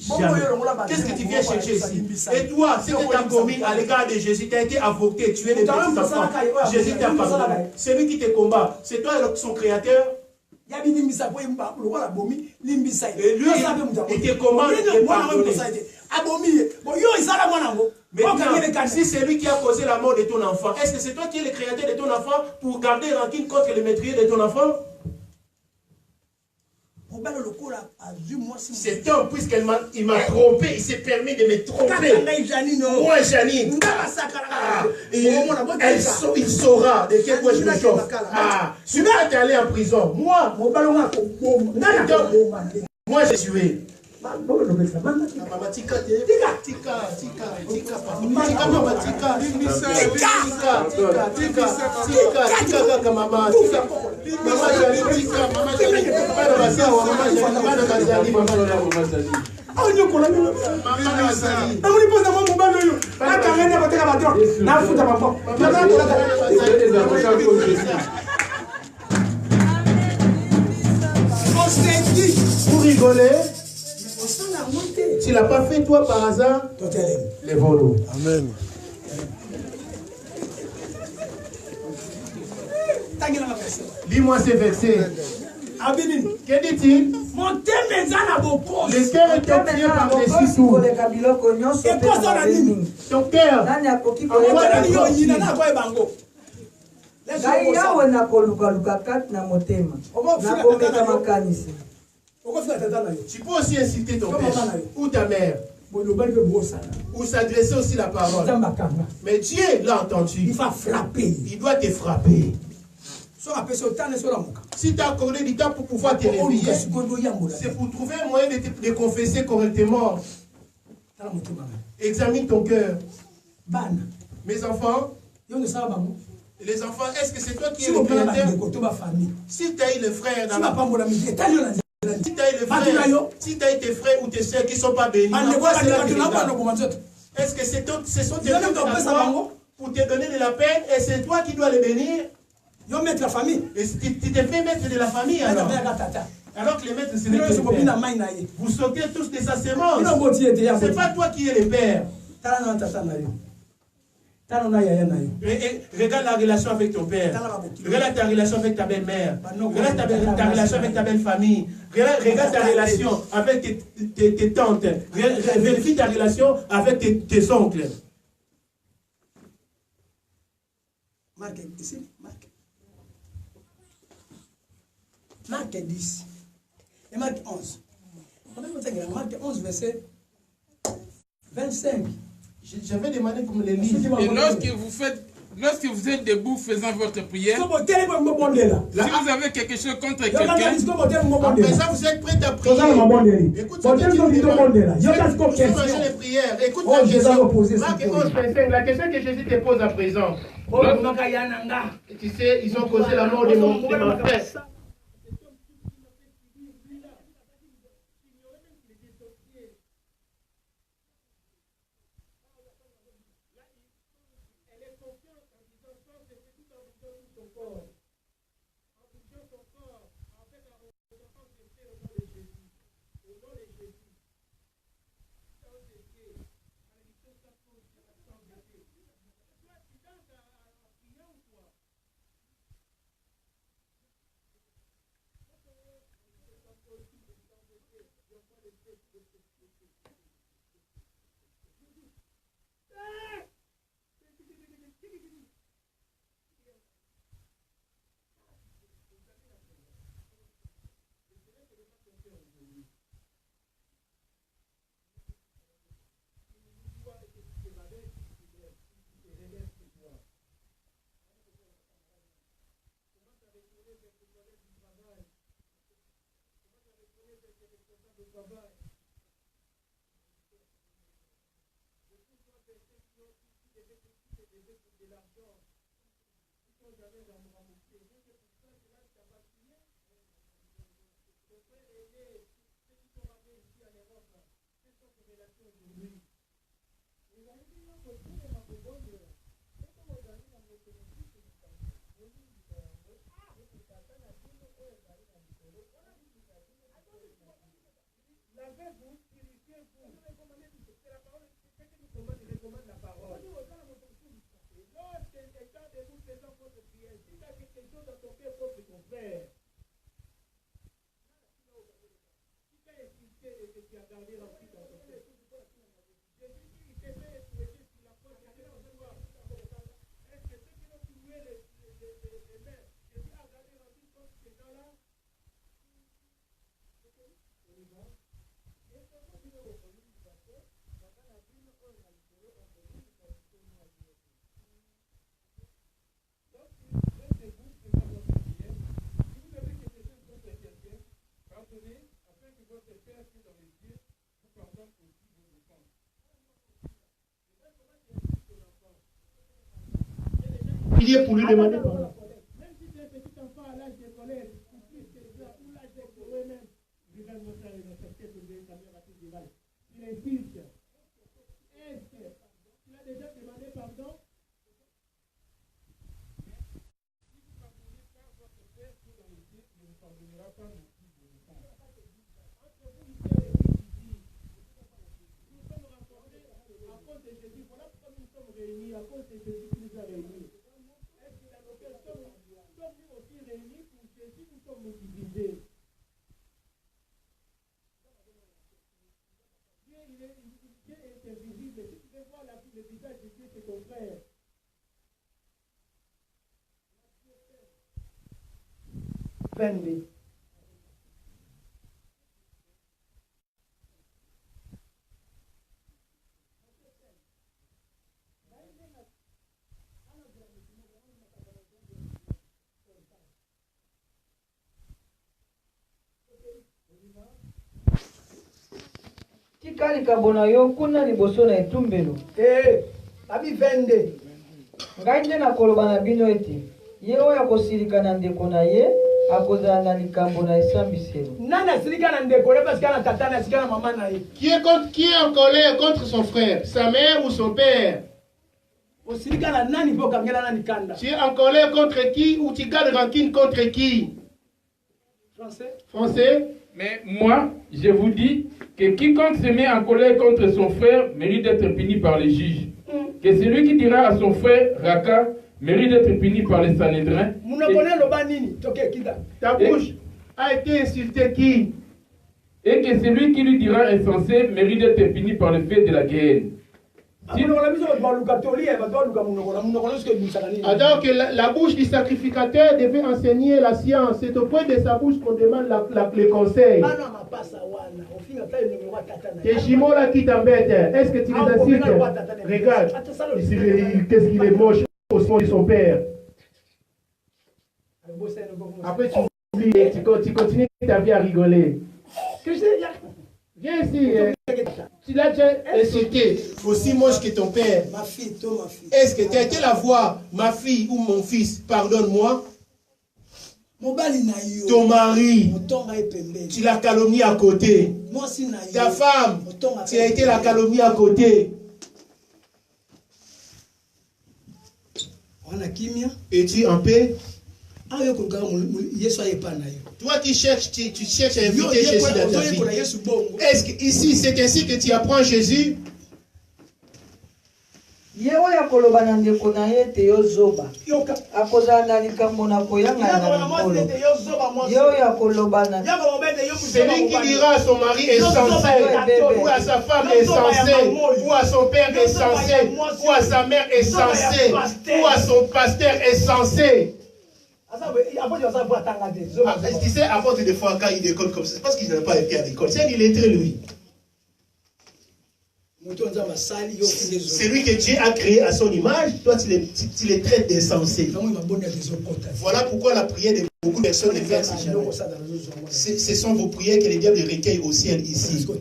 Qu'est-ce que tu viens chercher ici? Et toi, ce que tu as commis à l'égard de Jésus, tu as été avoqué, tu es des petits enfants. Jésus t'a pardonné. Celui qui te combat, c'est toi son créateur. Et lui, il te commande de pardonner. Maintenant, si c'est lui qui a causé la mort de ton enfant, est-ce que c'est toi qui es le créateur de ton enfant pour garder rancune contre le meurtrier de ton enfant? Cet homme, puisqu'il m'a trompé, il s'est permis de me tromper. Moi, Janine. Il saura de quel point je me chauffe. Tu vas aller en prison. Moi, j'ai tué. Maman tika tika pour rigoler. Tu ne l'as pas fait toi par hasard. Les volos. Amen. Lis-moi ces versets. Que dit-il? Le cœur est obtenu par les six tours. Ton cœur. ngai yawe nakolukaluka kati na motema nakokeka makanisi. Tu peux aussi inciter ton père ou ta mère ou s'adresser aussi la parole. Mais Dieu l'a entendu. Il va frapper. Il doit te frapper. Si tu as accordé du temps pour pouvoir te réveiller, c'est pour trouver un moyen de confesser correctement. Examine ton cœur. Mes enfants, les enfants, est-ce que c'est toi qui es le créateur? Si tu as eu le frère dans la si tu as eu le frère, si tu as eu tes frères ou tes soeurs qui ne sont pas bénis, est-ce que ce sont tes frères pour te donner de la peine et c'est toi qui dois les bénir? Et tu te fais maître de la famille alors. Alors que les maîtres, c'est les pères. Vous sautez tous de sa sémence. Ce n'est pas toi qui es le père. Et regarde la relation avec ton père. Regarde ta relation avec ta belle-mère. Regarde ta relation avec ta belle-famille. Regarde ta relation avec tes tantes. Vérifie ta relation avec tes oncles. Marc 10 et Marc 11. Marc 11, verset 25. J'avais demandé qu'on me les lise. Et lorsque vous êtes debout faisant votre prière, si vous avez quelque chose contre quelqu'un, après ça vous êtes prêts à prier. Écoute ce que tu dis. Les prières. Écoute la question. Marc 11, 25, la question que Jésus te pose à présent. Tu sais, ils ont causé la mort de mon frère. afin que votre Père qui est dans les cieux prier pour lui demander pardon. Même si c'est un petit enfant à l'âge de collège, ou plus que ça, ou l'âge de Corée même, il est insulte. Est-ce que tu as déjà demandé pardon? Si vous ne pardonnez pas votre père qui est dans les cieux, il ne vous pardonnera pas non plus vos enfants. Entre vous, ici, nous sommes rencontrés à cause de Jésus. Voilà pourquoi nous sommes réunis, à cause de Jésus qui nous a réunis. Est-ce que dans nos cœurs, sommes-nous aussi réunis pour Jésus ou sommes-nous divisés? Dieu est invisible. Si tu veux voir le visage de Dieu, c'est ton frère. Venez. Tika likambo na yo kuna liboso na etumbelo. Abi vende. Ngai nde nakoloba na bino ete ye oyo akosilika na ndeko na ye akozala na likambo na esambiselo. Nani asilika na ndeko parce que na tata na asilika na mama na ye. Qui est en colère contre son frère, sa mère ou son père? Osilika na nani po kangela na nikanda. Tu es en colère contre qui ou tu gardes rancune contre qui? Français. Mais moi, je vous dis que quiconque se met en colère contre son frère mérite d'être puni par les juges. Que celui qui dira à son frère Raka mérite d'être puni par les Sanhédrins. Ta bouche a été insultée qui? Et que celui qui lui dira insensé mérite d'être puni par le fait de la guerre. Alors que la bouche du sacrificateur devait enseigner la science. C'est au point de sa bouche qu'on demande les conseils. Tes jumeaux là qui t'embêtent, est-ce que tu les incites? Regarde, qu'est-ce qu'il est moche au son de son père. Après tu oublies, tu continues ta vie à rigoler. Viens ici. Tu l'as déjà insulté, aussi moche que ton père. Ma fille, toi, ma fille. Est-ce que tu as été la voir, ma fille ou mon fils, pardonne-moi? Ton mari, tu l'as calomnié à côté. Ta femme, tu as été la calomnie à côté. Es-tu en paix? Toi qui cherches, tu cherches à inviter Jésus dans ta vie. Est-ce que ici c'est ainsi que tu apprends Jésus? Ye oyo koloba na ndeko na ye te yo zoba. Akozala na likambo na koyanga na mikolo. Ye oyo koloba na celui qui dira à son mari insensé, ou à sa femme insensée, ou à son père insensé, ou à sa mère insensée, ou à son pasteur insensé. Tu sais, à force de fois quand il décolle comme ça, c'est parce qu'il n'a pas été à l'école. C'est un illettré lui. C'est lui que Dieu a créé à son image, toi tu les traites d'insensés. Voilà pourquoi la prière de beaucoup de personnes ne fait jamais. Ce sont vos prières que les diables recueillent au ciel ici. On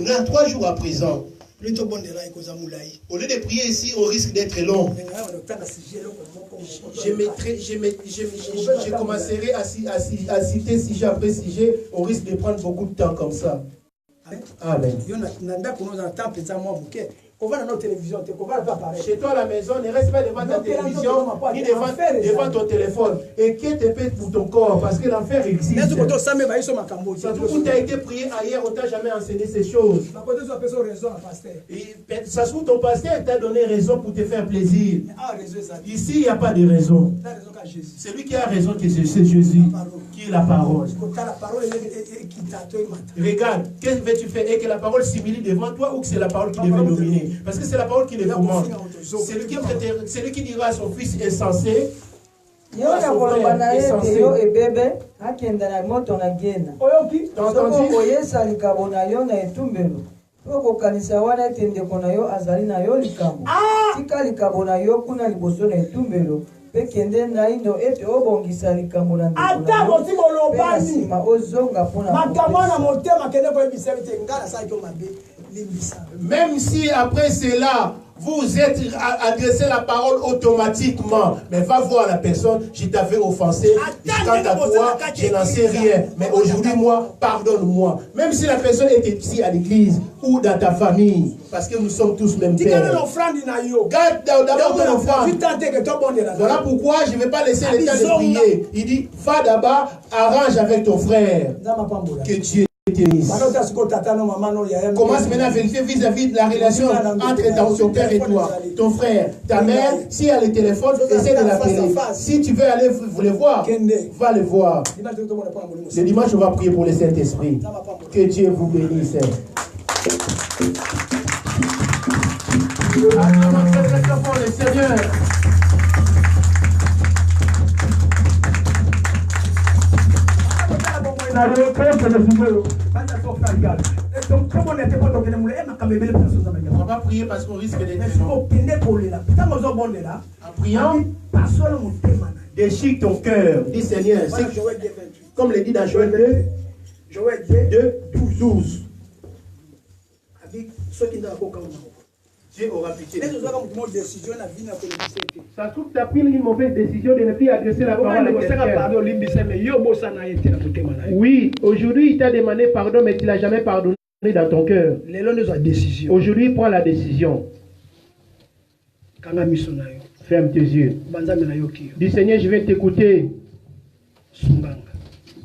a 3 jours à présent. Au lieu de prier ici, on risque d'être long. Je commencerai à citer sujet après sujet, on risque de prendre beaucoup de temps comme ça. Amen. Chez toi à la maison, ne reste pas devant ta télévision ni devant ton téléphone. Inquiète un peu pour ton corps parce que l'enfer existe. Ça se tu as été prié ailleurs, on t'a jamais enseigné ces choses. Ça se trouve ton pasteur t'a donné raison pour te faire plaisir. Ici, il n'y a pas de raison. C'est lui qui a raison que c'est Jésus qui est la parole. Regarde, qu'est-ce que tu fais? Et que la parole s'humilie devant toi ou que c'est la parole qui devait dominer? Parce que c'est la parole qui les commande. C'est lui qui dira à son fils insensé. Yo ya koloba na ye te yo ebebe akenda na moto na gena. Soko oyesa likabo na yo na etumbelo. Okokanisa wana ete ndeko na yo azali na yo likambo. Tika likabo na yo kuna liboso na etumbelo. Pekende na ino ete obongisa likambo na ndeko na yo. Ata moti bolobani. Sima ozonga pona. Makamana motema kende ko ebisebe te ngala sa ko mabe. Même si après cela, vous êtes adressé la parole automatiquement. Mais va voir la personne, je t'avais offensé. Quant à toi, je n'en sais rien. Mais aujourd'hui, moi, pardonne-moi. Même si la personne était ici à l'église ou dans ta famille. Parce que nous sommes tous même pères. Garde d'abord ton offrande. Voilà pourquoi je ne vais pas laisser le temps de prier. Il dit, va d'abord, arrange avec ton frère. Que Dieu commence maintenant à vérifier vis-à-vis de la relation entre ton père et toi, ton frère, ta mère. Si elle a le téléphone, essaie de l'appeler. Si tu veux aller vous le voir, va le voir. Le dimanche, on va prier pour le Saint-Esprit. Que Dieu vous bénisse. Acclamons très fort le Seigneur. On va prier parce qu'on risque d'être en priant, déchire ton cœur. Dis Seigneur, comme le dit dans Joël 2, 12. Dieu aura pitié. Ça trouve que tu as pris une mauvaise décision de ne plus adresser la parole à quelqu'un. Oui, aujourd'hui il t'a demandé pardon, mais tu ne l'as jamais pardonné dans ton cœur. Aujourd'hui, prends la décision. Ferme tes yeux. Dis Seigneur, je vais t'écouter.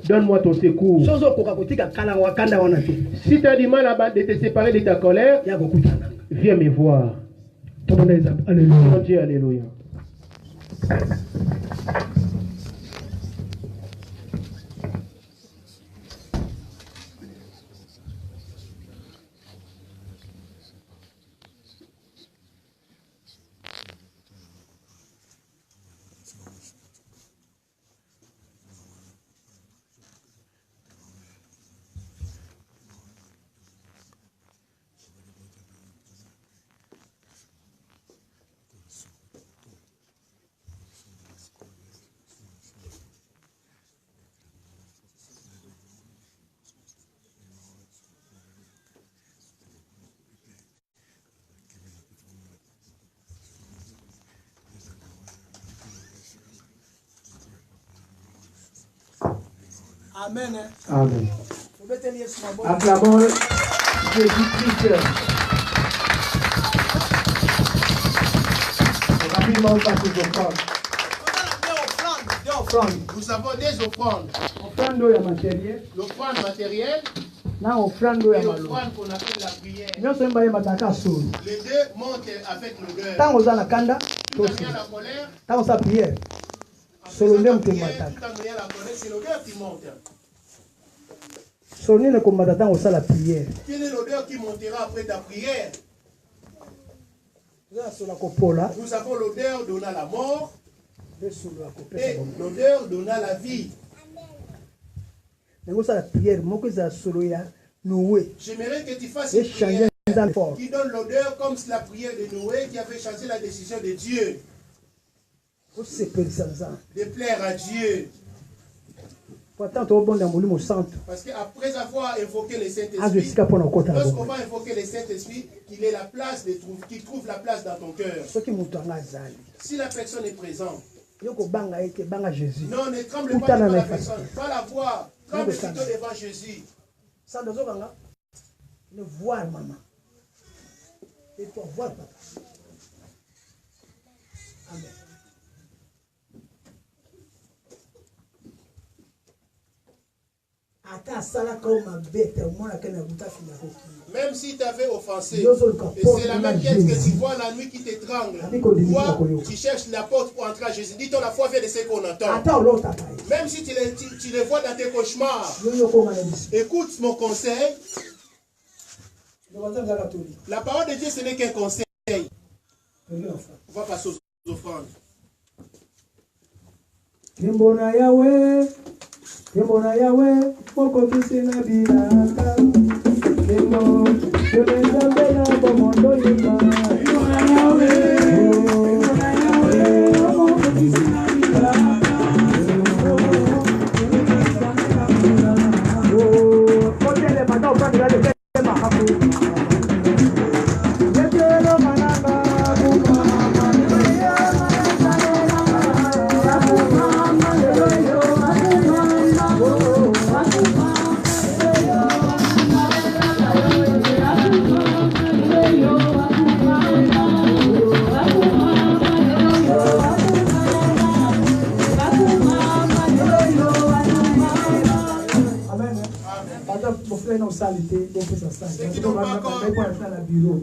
Donne-moi ton secours. Si tu as du mal de te séparer de ta colère, viens me voir. Alléluia. Dieu, alléluia. Amen. Amen. Acclamons Jésus-Christ. Rapidement, on passe aux offrandes. Nous avons des offrandes. L'offrande matérielle. Et l'offrande qu'on appelle la prière. Les deux montent avec l'odeur. Quand on a la colère, c'est l'odeur qui monte. Quelle est l'odeur qui montera après ta prière? Nous avons l'odeur donnant la mort et l'odeur donnant la vie. J'aimerais que tu fasses une prière qui donne l'odeur comme la prière de Noé qui avait changé la décision de Dieu. De plaire à Dieu. Parce qu'après avoir invoqué le Saint-Esprit, lorsqu'on va invoquer le Saint-Esprit, qu'il ait la place qu'il trouve la place dans ton cœur. Si la personne est présente, non, ne tremble pas devant la personne, va la voir, tremble plutôt devant Jésus. Ne voir maman. Et toi voir papa. Amen. Même si tu avais offensé, et c'est la même pièce que tu vois la nuit qui t'étrangle. Toi, tu cherches la porte pour entrer à Jésus. Dis-toi, la foi vient de ce qu'on entend. Même si tu les vois dans tes cauchemars, écoute mon conseil. La parole de Dieu, ce n'est qu'un conseil. On va passer aux offrandes. Kembona yawe moko kisina bilaka Kembo Kembe na bomondo yima Kembona yawe moko kisina bilaka Kotele mata upande wale kema hapo Yetelo mananga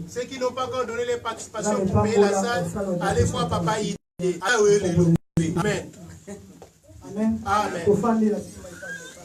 Ceux qui n'ont pas encore donné les participations pour payer la salle, allez voir Papa Ide. Amen. Amen. Amen.